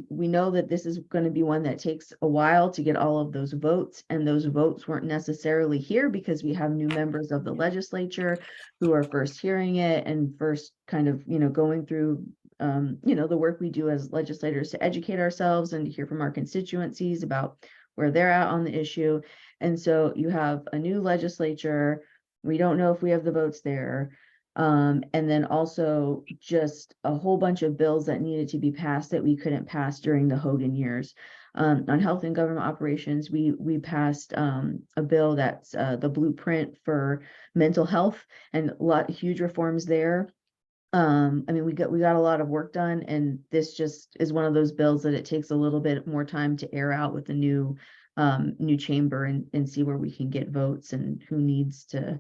we know that this is going to be one that takes a while to get all of those votes, and those votes weren't necessarily here because we have new members of the legislature who are first hearing it and first kind of going through the work we do as legislators to educate ourselves and to hear from our constituencies about where they're at on the issue. And so you have a new legislature. We don't know if we have the votes there. And then also just a whole bunch of bills that needed to be passed that we couldn't pass during the Hogan years. On Health and Government Operations, we passed a bill that's the blueprint for mental health, and huge reforms there. We got a lot of work done, and this just is one of those bills that it takes a little bit more time to air out with the new chamber and see where we can get votes and who needs to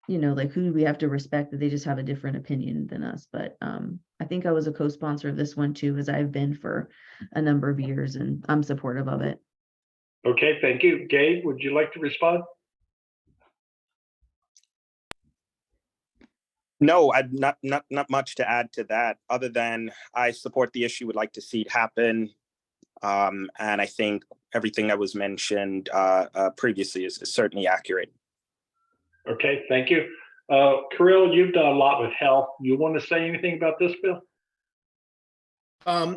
who we have to respect that they just have a different opinion than us. But I think I was a co-sponsor of this one too, as I've been for a number of years, and I'm supportive of it. Okay, thank you. Gabe, would you like to respond? No, I'd not much to add to that, other than I support the issue, would like to see it happen. And I think everything that was mentioned previously is certainly accurate. Okay, thank you. Kirill, you've done a lot with health. You want to say anything about this bill?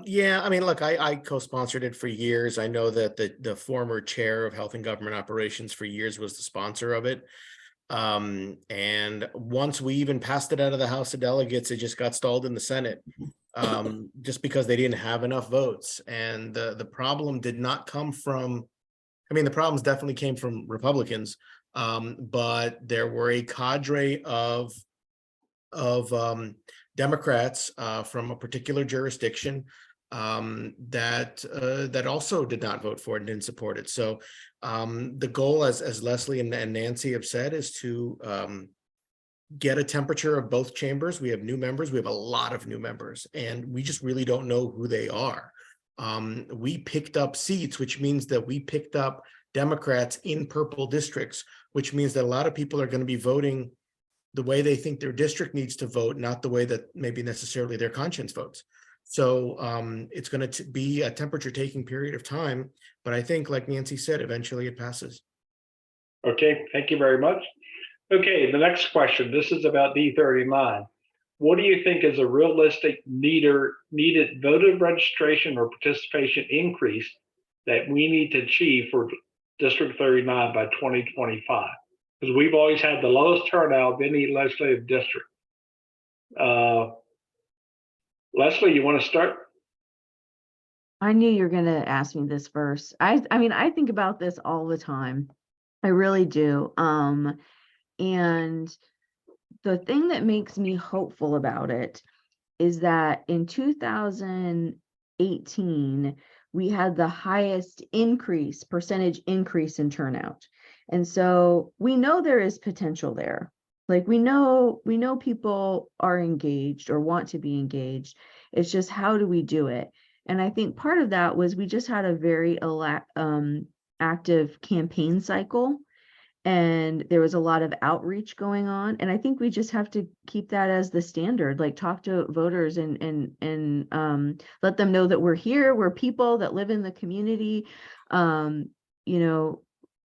Yeah, look, I co-sponsored it for years. I know that the former chair of Health and Government Operations for years was the sponsor of it. And once we even passed it out of the House of Delegates, it just got stalled in the Senate, just because they didn't have enough votes. And the problem did not come from, the problems definitely came from Republicans, But there were a cadre of Democrats from a particular jurisdiction that also did not vote for it and didn't support it. So the goal, as Leslie and Nancy have said, is to get a temperature of both chambers. We have new members. We have a lot of new members, and we just really don't know who they are. We picked up seats, which means that we picked up Democrats in purple districts, which means that a lot of people are going to be voting the way they think their district needs to vote, not the way that maybe necessarily their conscience votes. So it's going to be a temperature taking period of time, but I think, like Nancy said, eventually it passes. Okay, thank you very much. Okay, the next question, this is about D39. What do you think is a realistic needed voter registration or participation increase that we need to achieve for District 39 by 2025? Because we've always had the lowest turnout of any legislative district. Leslie, you want to start? I knew you were going to ask me this first. I mean, I think about this all the time. I really do. And the thing that makes me hopeful about it is that in 2018, we had the highest percentage increase in turnout. And so we know there is potential there. Like we know people are engaged or want to be engaged. It's just, how do we do it? And I think part of that was we just had a very active campaign cycle, and there was a lot of outreach going on. And I think we just have to keep that as the standard, like talk to voters and let them know that we're here, we're people that live in the community.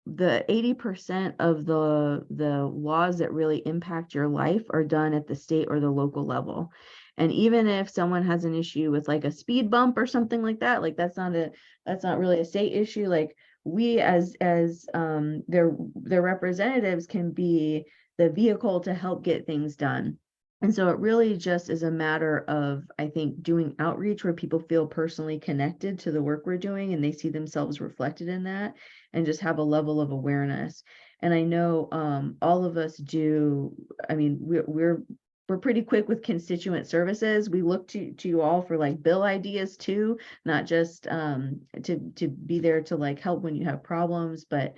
The 80% of the laws that really impact your life are done at the state or the local level. And even if someone has an issue with like a speed bump or something like that, like that's not really a state issue. Like we as their representatives can be the vehicle to help get things done. And so it really just is a matter of, I think, doing outreach where people feel personally connected to the work we're doing and they see themselves reflected in that, and just have a level of awareness. And I know all of us do. I mean, we're pretty quick with constituent services. We look to you all for like bill ideas too, not just to be there to like help when you have problems, but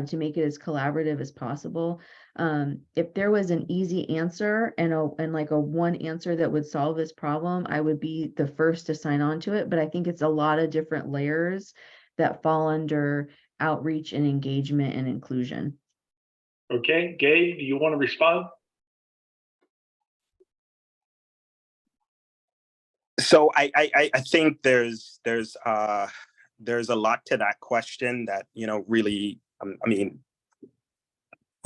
to make it as collaborative as possible. If there was an easy answer and like a one answer that would solve this problem, I would be the first to sign on to it. But I think it's a lot of different layers that fall under outreach and engagement and inclusion. Okay, Gabe, do you want to respond? So I think there's a lot to that question that, really, I mean,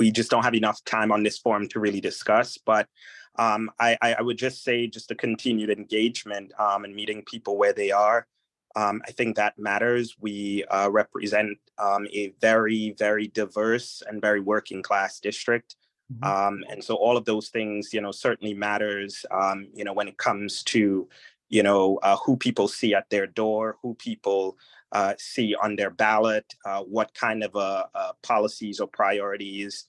we just don't have enough time on this forum to really discuss. But I would just say just the continued engagement and meeting people where they are. I think that matters. We represent a very, very diverse and very working class district. And so all of those things, certainly matters, when it comes to, who people see at their door, who people see on their ballot, what kind of policies or priorities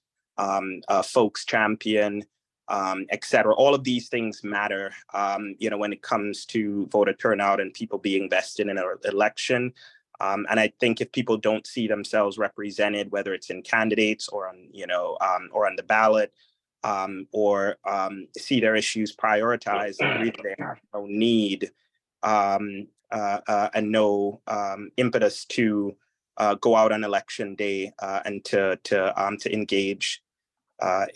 folks champion, et cetera. All of these things matter, when it comes to voter turnout and people being vested in an election. And I think if people don't see themselves represented, whether it's in candidates or on, or on the ballot, or see their issues prioritized, and really they have no need and no impetus to go out on election day and to engage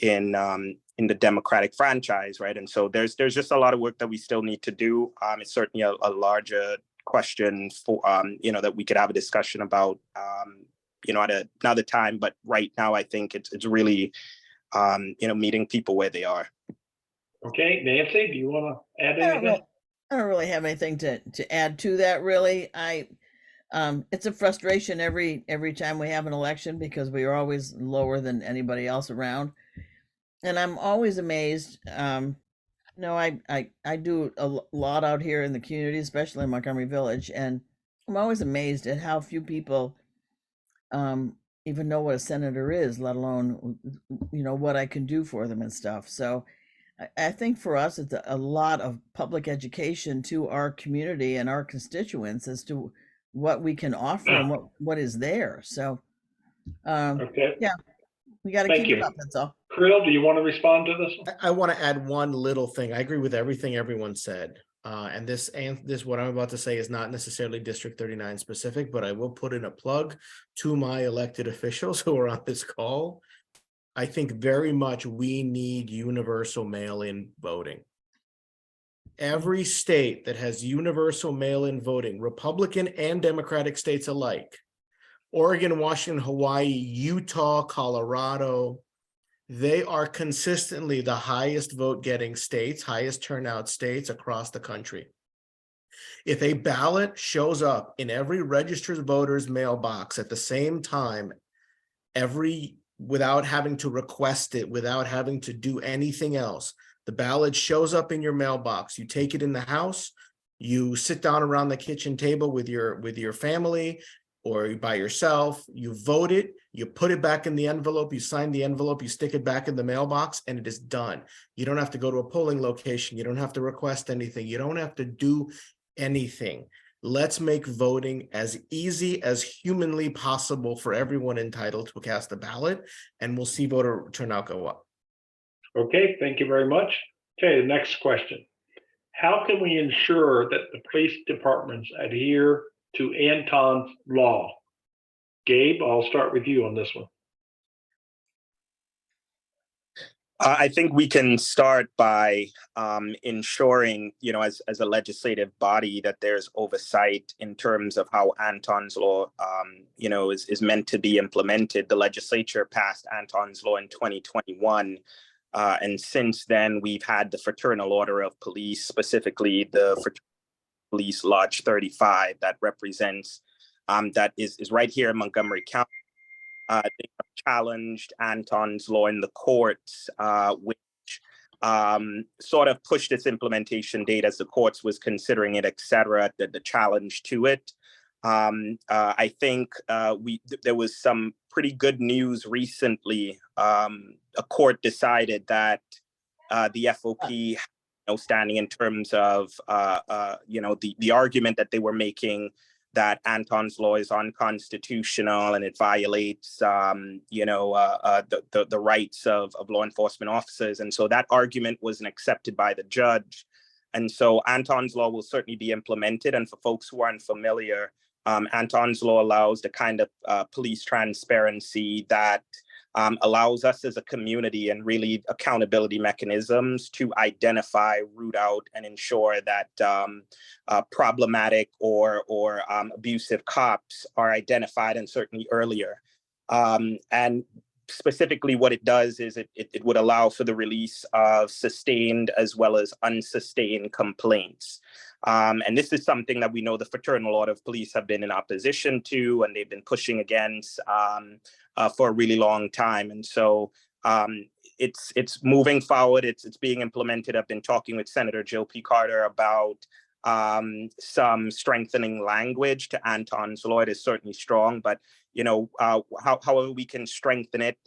in the democratic franchise, right? And so there's just a lot of work that we still need to do. It's certainly a larger question for that we could have a discussion about at another time. But right now, I think it's really meeting people where they are. Okay, Nancy, do you want to add anything? I don't really have anything to add to that, really. It's a frustration every time we have an election because we are always lower than anybody else around. And I'm always amazed. I do a lot out here in the community, especially in Montgomery Village, and I'm always amazed at how few people, even know what a senator is, let alone, what I can do for them and stuff. So I think for us, it's a lot of public education to our community and our constituents as to what we can offer and what is there. So, Okay, yeah, we got to thank keep it you. up. That's all. Creel, do you want to respond to this one? I want to add one little thing. I agree with everything everyone said. And this what I'm about to say is not necessarily District 39 specific, but I will put in a plug to my elected officials who are on this call. I think very much we need universal mail-in voting. Every state that has universal mail-in voting, Republican and Democratic states alike, Oregon, Washington, Hawaii, Utah, Colorado, they are consistently the highest vote-getting states, highest turnout states across the country. If a ballot shows up in every registered voter's mailbox at the same time, without having to request it, without having to do anything else, the ballot shows up in your mailbox, you take it in the house, you sit down around the kitchen table with your family, or by yourself, you vote it, you put it back in the envelope, you sign the envelope, you stick it back in the mailbox, and it is done. You don't have to go to a polling location. You don't have to request anything. You don't have to do anything. Let's make voting as easy as humanly possible for everyone entitled to cast a ballot, and we'll see voter turnout go up. Okay, thank you very much. Okay, the next question. How can we ensure that the police departments adhere to Anton's law? Gabe, I'll start with you on this one. I think we can start by ensuring, as a legislative body, that there's oversight in terms of how Anton's law, is meant to be implemented. The legislature passed Anton's law in 2021. And since then, we've had the Fraternal Order of Police, specifically the Fraternal Police Lodge 35, that represents, that is right here in Montgomery County. They have challenged Anton's law in the courts, which sort of pushed its implementation date as the courts was considering it, et cetera, the challenge to it. I think there was some pretty good news recently. A court decided that the FOP had no standing in terms of the argument that they were making that Anton's law is unconstitutional and it violates the rights of law enforcement officers. And so that argument wasn't accepted by the judge. And so Anton's law will certainly be implemented. And for folks who aren't familiar, Anton's law allows the kind of police transparency that allows us as a community and really accountability mechanisms to identify, root out, and ensure that problematic or abusive cops are identified, and certainly earlier. And specifically what it does is it would allow for the release of sustained as well as unsustained complaints. And this is something that we know the Fraternal Order of Police have been in opposition to, and they've been pushing against for a really long time. And so it's moving forward. It's being implemented. I've been talking with Senator Jill P. Carter about some strengthening language to Anton's law. It is certainly strong, but however we can strengthen it,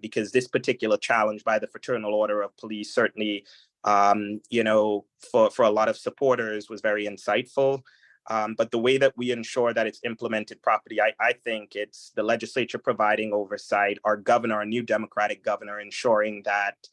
because this particular challenge by the Fraternal Order of Police certainly for a lot of supporters was very insightful. But the way that we ensure that it's implemented properly, I think it's the legislature providing oversight, our governor, our new Democratic governor, ensuring that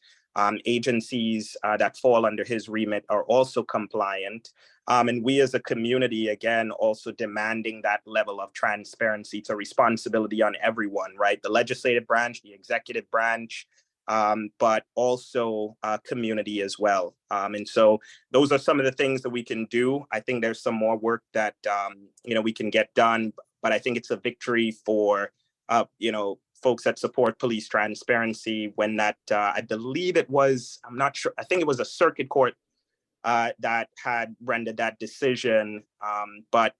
agencies that fall under his remit are also compliant. And we as a community, again, also demanding that level of transparency. It's a responsibility on everyone, right? The legislative branch, the executive branch, but also community as well. And so those are some of the things that we can do. I think there's some more work that, we can get done, but I think it's a victory for, folks that support police transparency when that, I believe it was, I'm not sure, I think it was a circuit court that had rendered that decision. But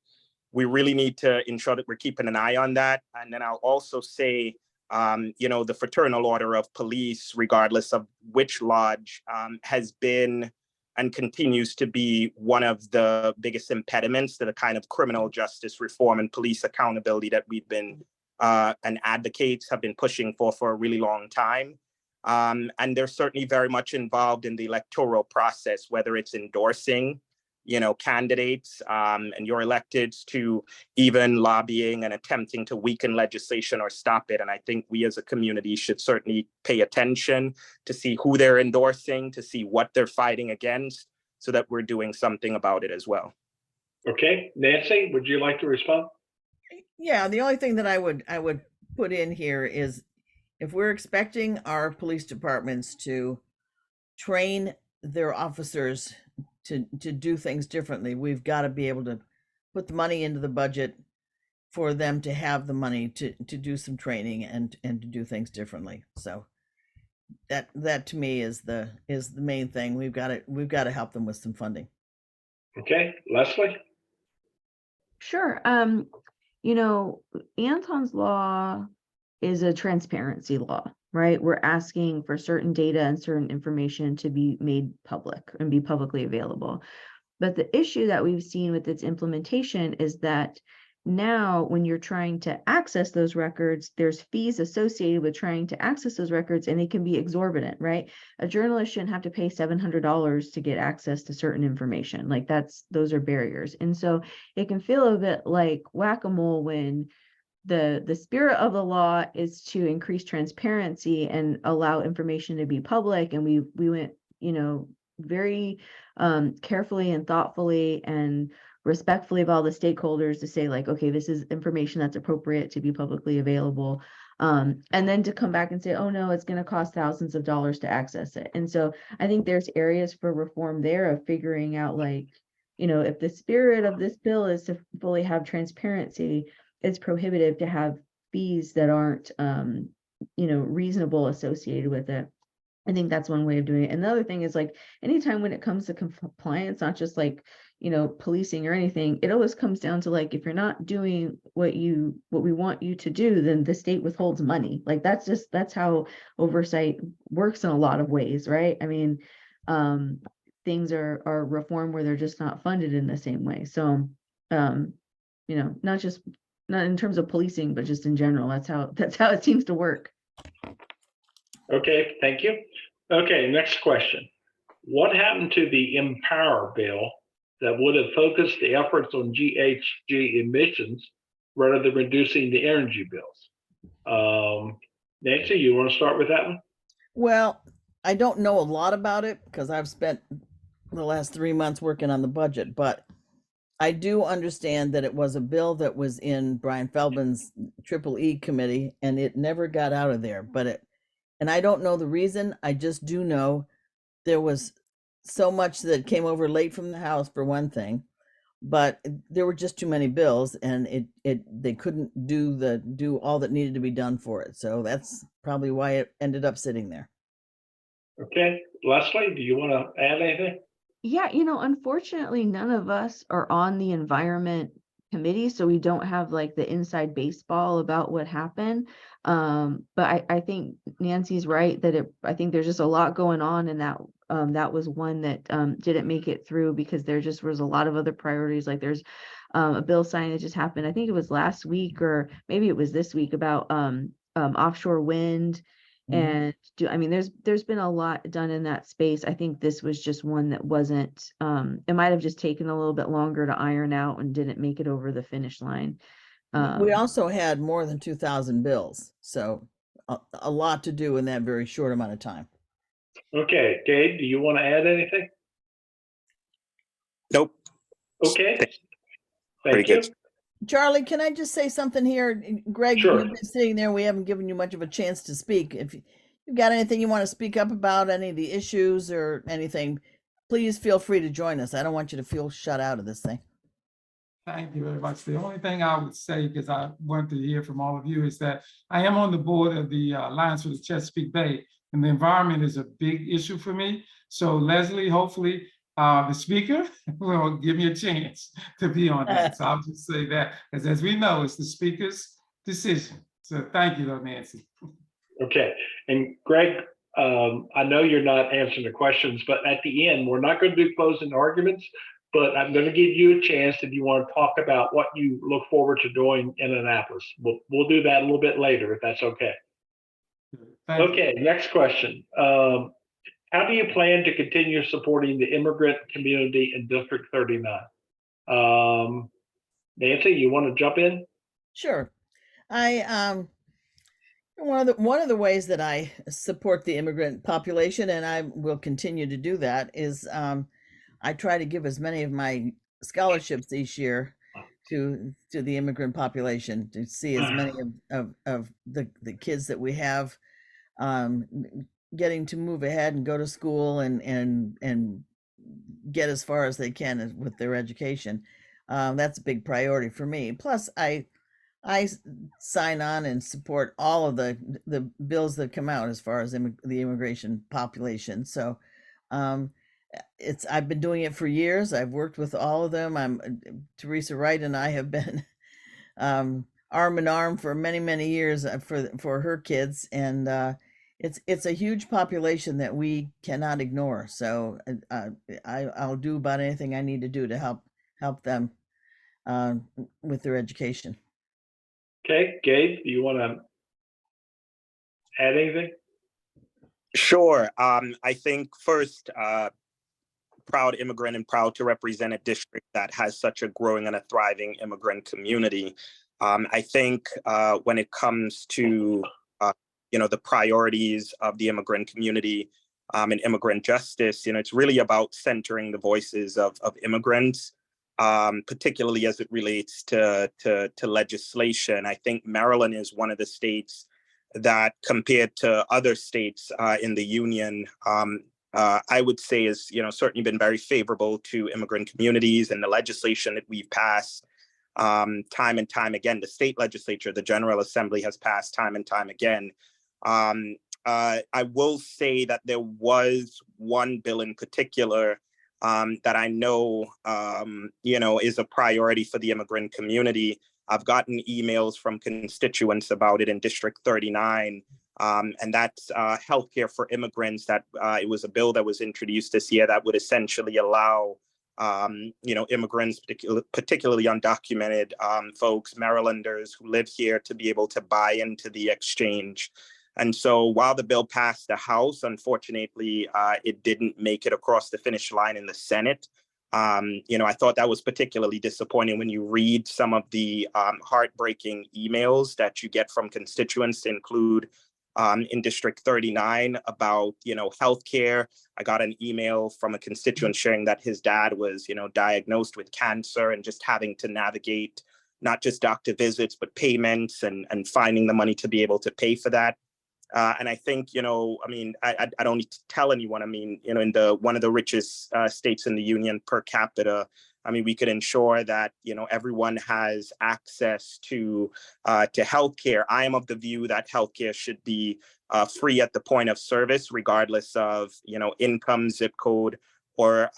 we really need to ensure that we're keeping an eye on that. And then I'll also say, the Fraternal Order of Police, regardless of which lodge, has been and continues to be one of the biggest impediments to the kind of criminal justice reform and police accountability that we've been and advocates have been pushing for a really long time. And they're certainly very much involved in the electoral process, whether it's endorsing, candidates and your electeds, to even lobbying and attempting to weaken legislation or stop it. And I think we as a community should certainly pay attention to see who they're endorsing, to see what they're fighting against, so that we're doing something about it as well. Okay, Nancy, would you like to respond? Yeah, the only thing that I would put in here is, if we're expecting our police departments to train their officers to do things differently, we've got to be able to put the money into the budget for them to have the money to do some training and to do things differently. So that to me is the main thing. We've got to help them with some funding. Okay, Leslie? Sure. Anton's law is a transparency law, right? We're asking for certain data and certain information to be made public and be publicly available. But the issue that we've seen with its implementation is that now when you're trying to access those records, there's fees associated with trying to access those records, and they can be exorbitant, right? A journalist shouldn't have to pay $700 to get access to certain information. Like those are barriers. And so it can feel a bit like whack-a-mole when the spirit of the law is to increase transparency and allow information to be public. And we went, very carefully and thoughtfully and respectfully of all the stakeholders to say, like, okay, this is information that's appropriate to be publicly available. And then to come back and say, oh no, it's going to cost thousands of dollars to access it. And so I think there's areas for reform there of figuring out, like, if the spirit of this bill is to fully have transparency, it's prohibitive to have fees that aren't, reasonable associated with it. I think that's one way of doing it. Another thing is, like, anytime when it comes to compliance, not just like, policing or anything, it always comes down to, like, if you're not doing what we want you to do, then the state withholds money. Like, that's how oversight works in a lot of ways, right? I mean, things are reformed where they're just not funded in the same way. So, not in terms of policing, but just in general, that's how it seems to work. Okay, thank you. Okay, next question. What happened to the Empower bill that would have focused the efforts on GHG emissions rather than reducing the energy bills? Nancy, you want to start with that one? Well, I don't know a lot about it because I've spent the last 3 months working on the budget, but I do understand that it was a bill that was in Brian Feldman's EEE committee, and it never got out of there. And I don't know the reason. I just do know there was so much that came over late from the House, for one thing, but there were just too many bills, and they couldn't do all that needed to be done for it. So that's probably why it ended up sitting there. Okay, Leslie, do you want to add anything? Yeah, unfortunately, none of us are on the environment committee, so we don't have like the inside baseball about what happened. But I think Nancy's right that I think there's just a lot going on, and that was one that didn't make it through because there just was a lot of other priorities. Like there's a bill signing that just happened. I think it was last week or maybe it was this week about offshore wind. And there's been a lot done in that space. I think this was just one that wasn't, it might have just taken a little bit longer to iron out and didn't make it over the finish line. We also had more than 2,000 bills, so a lot to do in that very short amount of time. Okay, Gabe, do you want to add anything? Nope. Okay. Pretty Thank you. good. Charlie, can I just say something here? Greg, Sure. You've been sitting there. We haven't given you much of a chance to speak. If you've got anything you want to speak up about, any of the issues or anything, please feel free to join us. I don't want you to feel shut out of this thing. Thank you very much. The only thing I would say, because I want to hear from all of you, is that I am on the board of the Alliance for the Chesapeake Bay, and the environment is a big issue for me. So Leslie, hopefully the speaker will give me a chance to be on that. So I'll just say that, because as we know, it's the speaker's decision. So thank you, though, Nancy. Okay, and Greg, I know you're not answering the questions, but at the end, we're not going to do closing arguments, but I'm going to give you a chance if you want to talk about what you look forward to doing in Annapolis. We'll do that a little bit later if that's okay. Thank you. Okay, next question. How do you plan to continue supporting the immigrant community in District 39? Nancy, you want to jump in? Sure. I one of the ways that I support the immigrant population, and I will continue to do that, is I try to give as many of my scholarships each year to the immigrant population, to see as many of the kids that we have um, getting to move ahead and go to school and get as far as they can with their education. That's a big priority for me. Plus, I sign on and support all of the bills that come out as far as the immigration population. So I've been doing it for years. I've worked with all of them. Teresa Wright and I have been arm in arm for many years for her kids, and it's a huge population that we cannot ignore. So I'll do about anything I need to do to help them with their education. Okay, Gabe, do you want to add anything? Sure. I think first, proud immigrant and proud to represent a district that has such a growing and a thriving immigrant community. I think when it comes to the priorities of the immigrant community and immigrant justice, it's really about centering the voices of immigrants, particularly as it relates to legislation. I think Maryland is one of the states that, compared to other states in the union, I would say is certainly been very favorable to immigrant communities, and the legislation that we've passed time and time again. The state legislature, the General Assembly, has passed time and time again. I will say that there was one bill in particular that I know, is a priority for the immigrant community. I've gotten emails from constituents about it in District 39, and that's healthcare for immigrants. That it was a bill that was introduced this year that would essentially allow, immigrants, particularly undocumented folks, Marylanders who live here, to be able to buy into the exchange. And so while the bill passed the House, unfortunately, it didn't make it across the finish line in the Senate. I thought that was particularly disappointing when you read some of the heartbreaking emails that you get from constituents, to include in District 39 about, healthcare. I got an email from a constituent sharing that his dad was, diagnosed with cancer, and just having to navigate not just doctor visits, but payments and finding the money to be able to pay for that. And I think, I don't need to tell anyone, in one of the richest states in the union per capita, we could ensure that, everyone has access to healthcare. I am of the view that healthcare should be free at the point of service, regardless of, income, zip code, or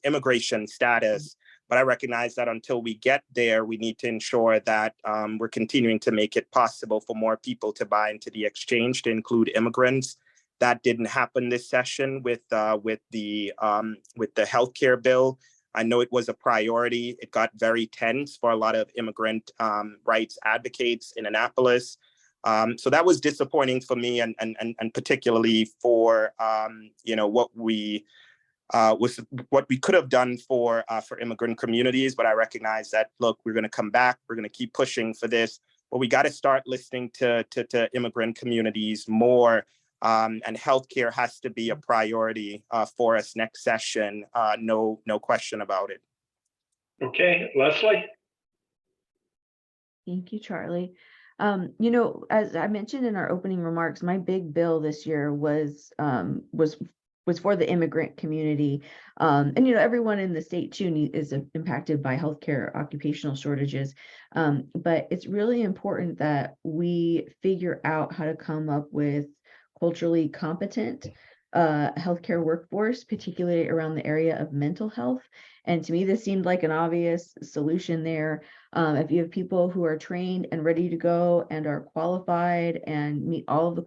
immigration status. But I recognize that until we get there, we need to ensure that we're continuing to make it possible for more people to buy into the exchange, to include immigrants. That didn't happen this session with the healthcare bill. I know it was a priority. It got very tense for a lot of immigrant rights advocates in Annapolis. So that was disappointing for me, and particularly for what we could have done for immigrant communities. But I recognize that, look, we're going to come back. We're going to keep pushing for this, but we got to start listening to immigrant communities more. And healthcare has to be a priority for us next session. No question about it. Okay, Leslie. Thank you, Charlie. As I mentioned in our opening remarks, my big bill this year was for the immigrant community. And everyone in the state too is impacted by healthcare occupational shortages. But it's really important that we figure out how to come up with culturally competent healthcare workforce, particularly around the area of mental health. And to me, this seemed like an obvious solution there. If you have people who are trained and ready to go and are qualified and meet all of the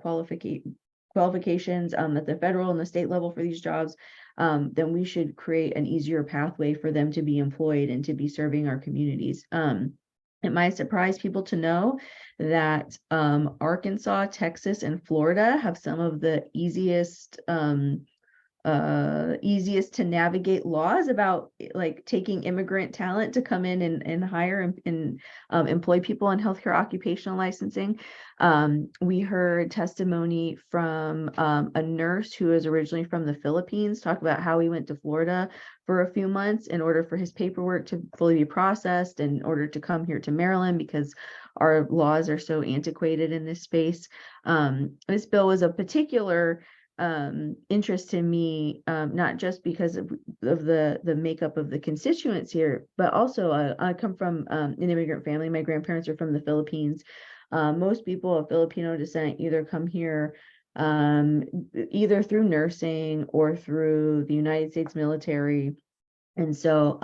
qualifications at the federal and the state level for these jobs, then we should create an easier pathway for them to be employed and to be serving our communities. It might surprise people to know that Arkansas, Texas, and Florida have some of the easiest to navigate laws about like taking immigrant talent to come in and hire and employ people in healthcare occupational licensing. We heard testimony from a nurse who is originally from the Philippines talk about how he went to Florida for a few months in order for his paperwork to fully be processed, in order to come here to Maryland because our laws are so antiquated in this space. This bill was of particular interest to me, not just because of the makeup of the constituents here, but also I come from an immigrant family. My grandparents are from the Philippines. Most people of Filipino descent either come here either through nursing or through the United States military. And so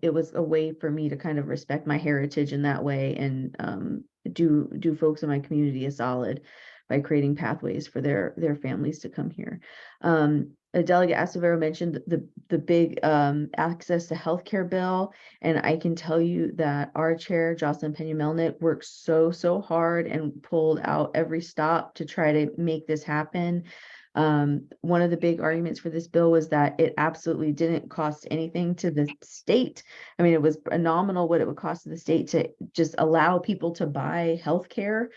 it was a way for me to kind of respect my heritage in that way, and do folks in my community a solid by creating pathways for their families to come here. Delegate Acevero mentioned the big access to healthcare bill, and I can tell you that our chair, Jocelyn Pena-Melnick, worked so hard and pulled out every stop to try to make this happen. One of the big arguments for this bill was that it absolutely didn't cost anything to the state. I mean, it was nominal what it would cost to the state to just allow people to buy healthcare.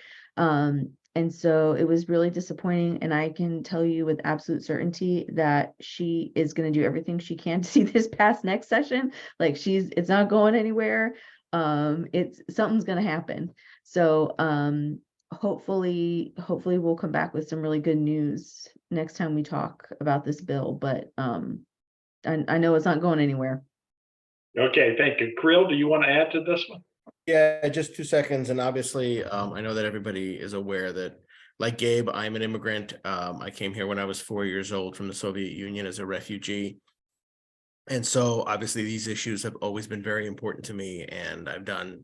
And so it was really disappointing. And I can tell you with absolute certainty that she is going to do everything she can to see this pass next session. Like it's not going anywhere. Something's going to happen. So hopefully we'll come back with some really good news next time we talk about this bill. But I know it's not going anywhere. Okay, thank you. Creel, do you want to add to this one? Yeah, just 2 seconds. And obviously, I know that everybody is aware that, like Gabe, I'm an immigrant. I came here when I was 4 years old from the Soviet Union as a refugee. And so obviously these issues have always been very important to me. And I've done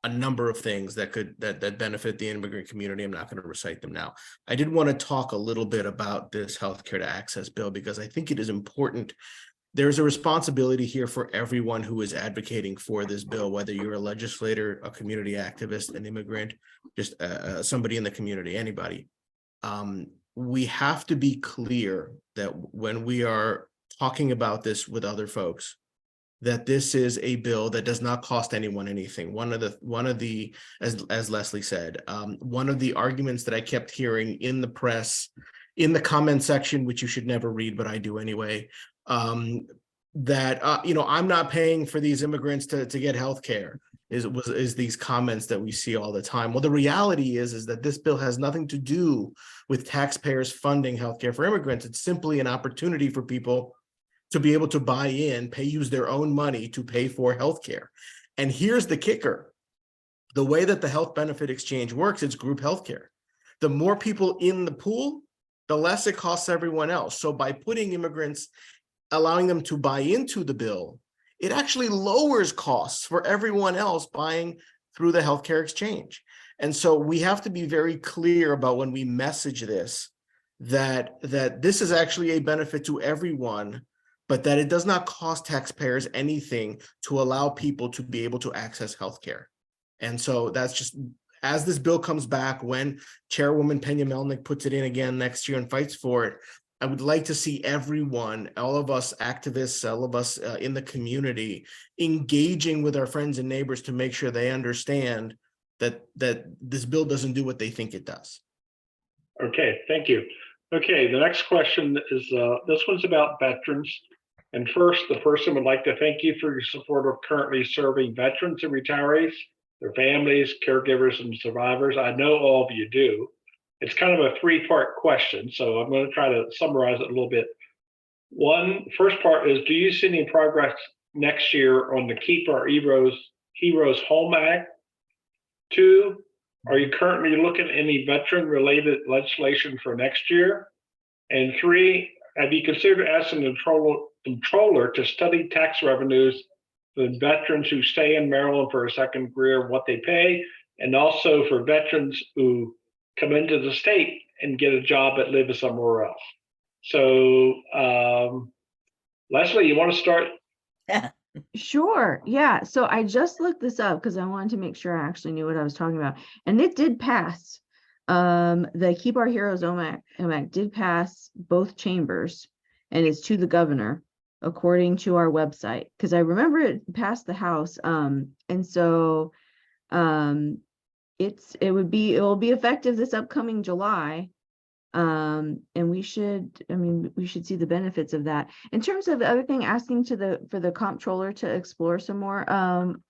a number of things that benefit the immigrant community. I'm not going to recite them now. I did want to talk a little bit about this healthcare to access bill, because I think it is important. There's a responsibility here for everyone who is advocating for this bill, whether you're a legislator, a community activist, an immigrant, just somebody in the community, anybody. We have to be clear that when we are talking about this with other folks, that this is a bill that does not cost anyone anything. One of the, as Leslie said, one of the arguments that I kept hearing in the press, in the comment section, which you should never read, but I do anyway, that I'm not paying for these immigrants to get health care, is these comments that we see all the time. Well, the reality is that this bill has nothing to do with taxpayers funding healthcare for immigrants. It's simply an opportunity for people to be able to buy in, use their own money to pay for healthcare. And here's the kicker. The way that the health benefit exchange works, it's group healthcare. The more people in the pool, the less it costs everyone else. So by putting immigrants, allowing them to buy into the bill, it actually lowers costs for everyone else buying through the healthcare exchange. And so we have to be very clear about when we message this, that this is actually a benefit to everyone, but that it does not cost taxpayers anything to allow people to be able to access healthcare. And so that's just, as this bill comes back, when Chairwoman Pena-Melnick puts it in again next year and fights for it, I would like to see everyone, all of us activists, all of us in the community, engaging with our friends and neighbors to make sure they understand that this bill doesn't do what they think it does. Okay, thank you. Okay, the next question is, this one's about veterans. And first, the person would like to thank you for your support of currently serving veterans and retirees, their families, caregivers, and survivors. I know all of you do. It's kind of a three-part question, so I'm going to try to summarize it a little bit. First part is, do you see any progress next year on the Keep Our Heroes Home Act? 2, are you currently looking at any veteran-related legislation for next year? And 3, have you considered asking the controller to study tax revenues for veterans who stay in Maryland for a second career, what they pay, and also for veterans who come into the state and get a job at living somewhere else. So, Leslie, you want to start? Sure. Yeah. So I just looked this up because I wanted to make sure I actually knew what I was talking about. And it did pass. The Keep Our Heroes OMAC did pass both chambers and is to the governor, according to our website. Because I remember it passed the House. And so it will be effective this upcoming July. And we should see the benefits of that. In terms of the other thing, asking for the comptroller to explore some more, I'm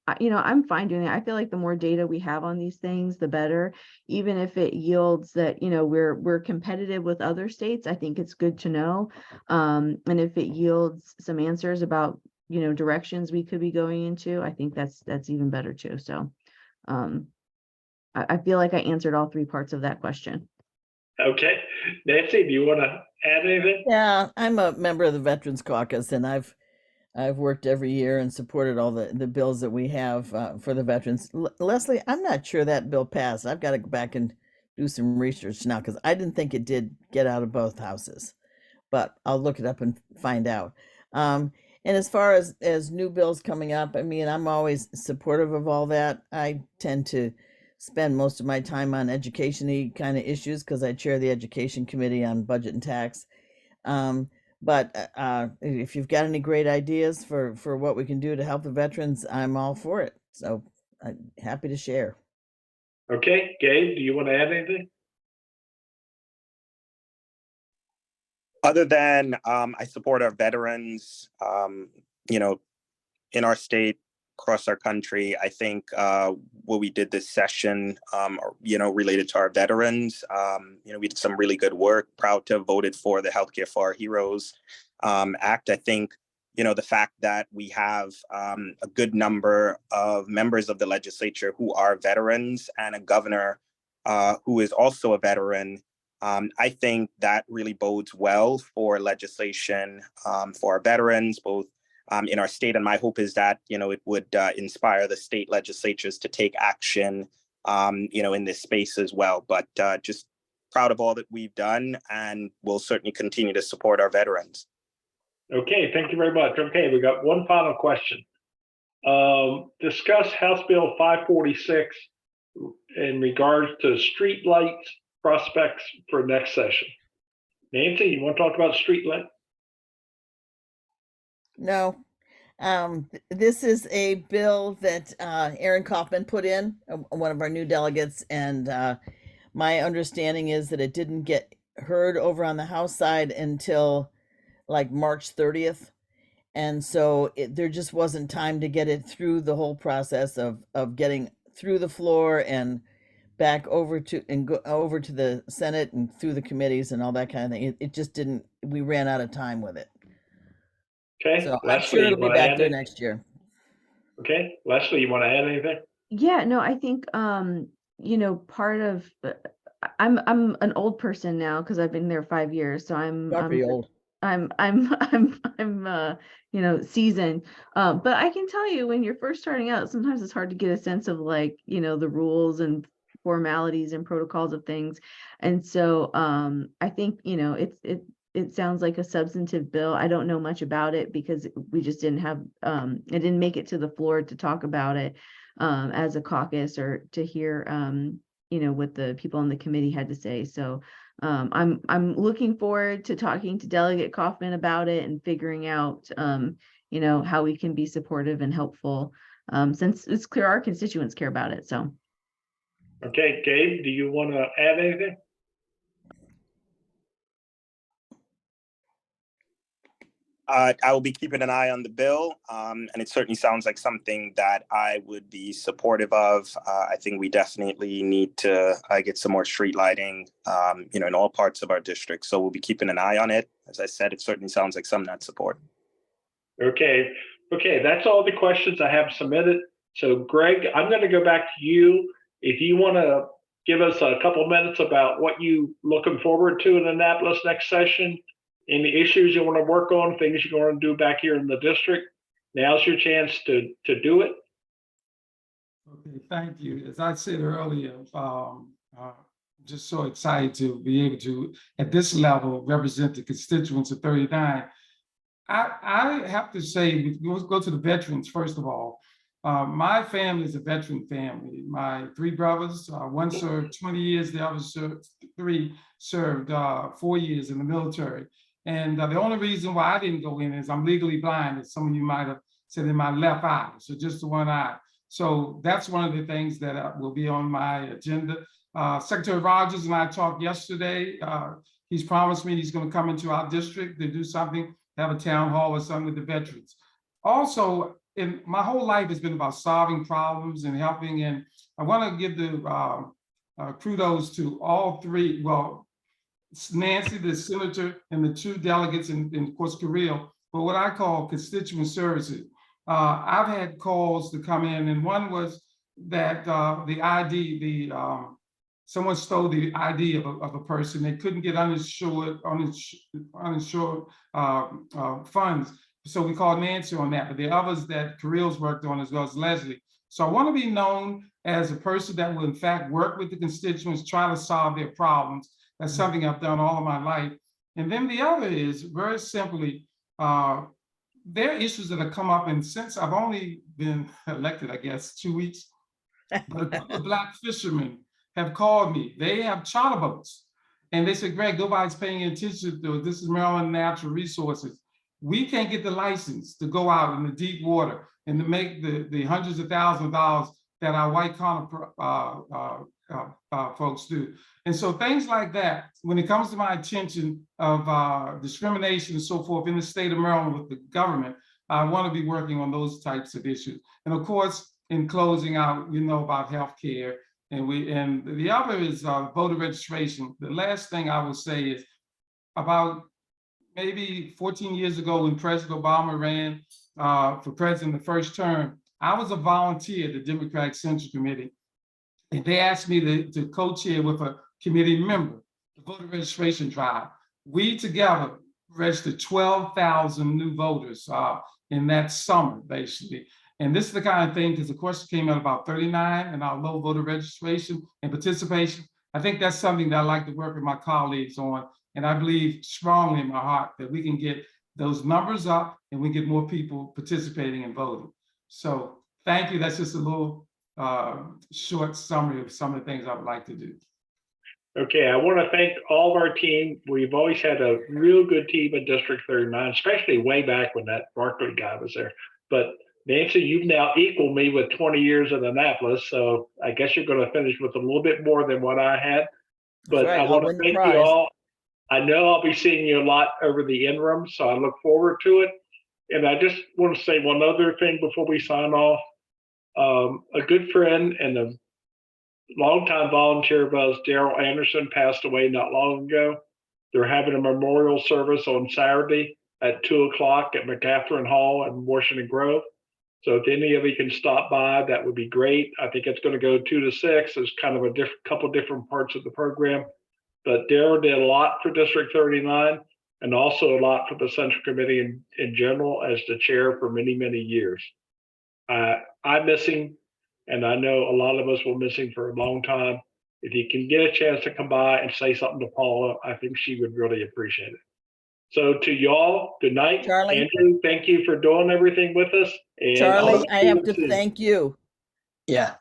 fine doing that. I feel like the more data we have on these things, the better. Even if it yields that, we're competitive with other states, I think it's good to know. And if it yields some answers about, directions we could be going into, I think that's even better too. So I feel like I answered all three parts of that question. Okay. Nancy, do you want to add anything? Yeah, I'm a member of the Veterans Caucus, and I've worked every year and supported all the bills that we have for the veterans. Leslie, I'm not sure that bill passed. I've got to go back and do some research now because I didn't think it did get out of both houses, but I'll look it up and find out. And as far as new bills coming up, I'm always supportive of all that. I tend to spend most of my time on education-y kind of issues because I chair the education committee on budget and tax. But if you've got any great ideas for what we can do to help the veterans, I'm all for it. So I'm happy to share. Okay, Gabe, do you want to add anything? Other than I support our veterans, in our state, across our country. I think what we did this session, related to our veterans, we did some really good work. Proud to have voted for the Healthcare for Our Heroes Act. I think, the fact that we have a good number of members of the legislature who are veterans and a governor who is also a veteran, I think that really bodes well for legislation for our veterans, both in our state. And my hope is that, it would inspire the state legislatures to take action, in this space as well. But just proud of all that we've done, and we'll certainly continue to support our veterans. Okay, thank you very much. Okay, we got one final question. Discuss House Bill 546 in regards to street lights prospects for next session. Nancy, you want to talk about street light? No. This is a bill that Aaron Kaufman put in, one of our new delegates, and my understanding is that it didn't get heard over on the House side until like March 30th. And so there just wasn't time to get it through the whole process of getting through the floor and back over to the Senate and through the committees and all that kind of thing. It just didn't, we ran out of time with it. Okay, So I'm Leslie, sure it'll you be want to back add there it? next year. Okay, Leslie, you want to add anything? Yeah, no, I think part of I'm an old person now because I've been there 5 years, so You're pretty old. I'm seasoned. But I can tell you when you're first starting out, sometimes it's hard to get a sense of the rules and formalities and protocols of things. And so I think it sounds like a substantive bill. I don't know much about it because we just didn't have it didn't make it to the floor to talk about it as a caucus or to hear what the people on the committee had to say. So I'm looking forward to talking to Delegate Kaufman about it and figuring out how we can be supportive and helpful since it's clear our constituents care about it. So okay, Gabe, do you want to add anything? I will be keeping an eye on the bill, and it certainly sounds like something that I would be supportive of. I think we definitely need to get some more street lighting, in all parts of our district. So we'll be keeping an eye on it. As I said, it certainly sounds like something I'd support. Okay, that's all the questions I have submitted. So Greg, I'm going to go back to you. If you want to give us a couple minutes about what you looking forward to in Annapolis next session, any issues you want to work on, things you're going to do back here in the district, now's your chance to do it. Okay, thank you. As I said earlier, just so excited to be able to, at this level, represent the constituents of 39. I have to say, let's go to the veterans first of all. My family is a veteran family. My 3 brothers, one served 20 years, the other three served 4 years in the military. And the only reason why I didn't go in is I'm legally blind, as some of you might have said, in my left eye, so just the one eye. So that's one of the things that will be on my agenda. Secretary Rogers and I talked yesterday. He's promised me he's going to come into our district to do something, have a town hall or something with the veterans. Also, in my whole life has been about solving problems and helping. And I want to give the kudos to all 3. Well, Nancy, the senator, and the 2 delegates, and of course, Kirill, for what I call constituent services. I've had calls to come in, and one was that the ID, someone stole the ID of a person. They couldn't get uninsured funds. So we called Nancy on that, but there are others that Kirill's worked on, as well as Leslie. So I want to be known as a person that will in fact work with the constituents, try to solve their problems. That's something I've done all of my life. And then the other is very simply, there are issues that have come up, and since I've only been elected, I guess, 2 weeks, but a couple of Black fishermen have called me. They have charter boats. And they said, Greg, nobody's paying attention to it. This is Maryland Natural Resources. We can't get the license to go out in the deep water and to make the hundreds of thousands of dollars that our white collar folks do. And so things like that, when it comes to my attention of discrimination and so forth in the state of Maryland with the government, I want to be working on those types of issues. And of course, in closing out, you know about healthcare. And the other is voter registration. The last thing I will say is about maybe 14 years ago, when President Obama ran for president the first term, I was a volunteer at the Democratic Central Committee. And they asked me to co-chair with a committee member, the voter registration drive. We together registered 12,000 new voters in that summer, basically. And this is the kind of thing, because the question came out about 39 and our low voter registration and participation. I think that's something that I like to work with my colleagues on. And I believe strongly in my heart that we can get those numbers up and we get more people participating and voting. So thank you. That's just a little short summary of some of the things I would like to do. Okay, I want to thank all of our team. We've always had a real good team in District 39, especially way back when that Barkley guy was there. But Nancy, you've now equaled me with 20 years in Annapolis, so I guess you're going to finish with a little bit more than what I had. But right, I want to win the thank prize. you all. I know I'll be seeing you a lot over the interim, so I look forward to it. And I just want to say one other thing before we sign off. A good friend and a longtime volunteer of us, Daryl Anderson, passed away not long ago. They're having a memorial service on Saturday at 2:00 at McCaffrey Hall in Washington Grove. So if any of you can stop by, that would be great. I think it's going to go 2 to 6. There's kind of a couple different parts of the program. But Daryl did a lot for District 39 and also a lot for the Central Committee in general as the chair for many, many years. I miss him, and I know a lot of us will miss him for a long time. If you can get a chance to come by and say something to Paula, I think she would really appreciate it. So to y'all, good night. Charlie. Andrew, thank you for doing everything with us. And Charlie, I have to thank you. Yeah.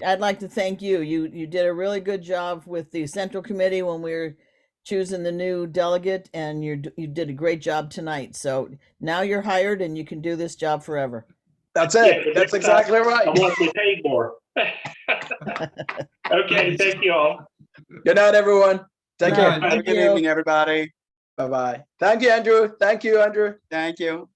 I'd like to thank you. You did a really good job with the Central Committee when we were choosing the new delegate, and you did a great job tonight. So now you're hired and you can do this job forever. That's it. Yeah, That's exactly right. I want to be paid more. Okay, thank you all. Good night, everyone. Take care. Have a good evening, everybody. Bye-bye. Thank you, Andrew. Thank you, Andrew. Thank you.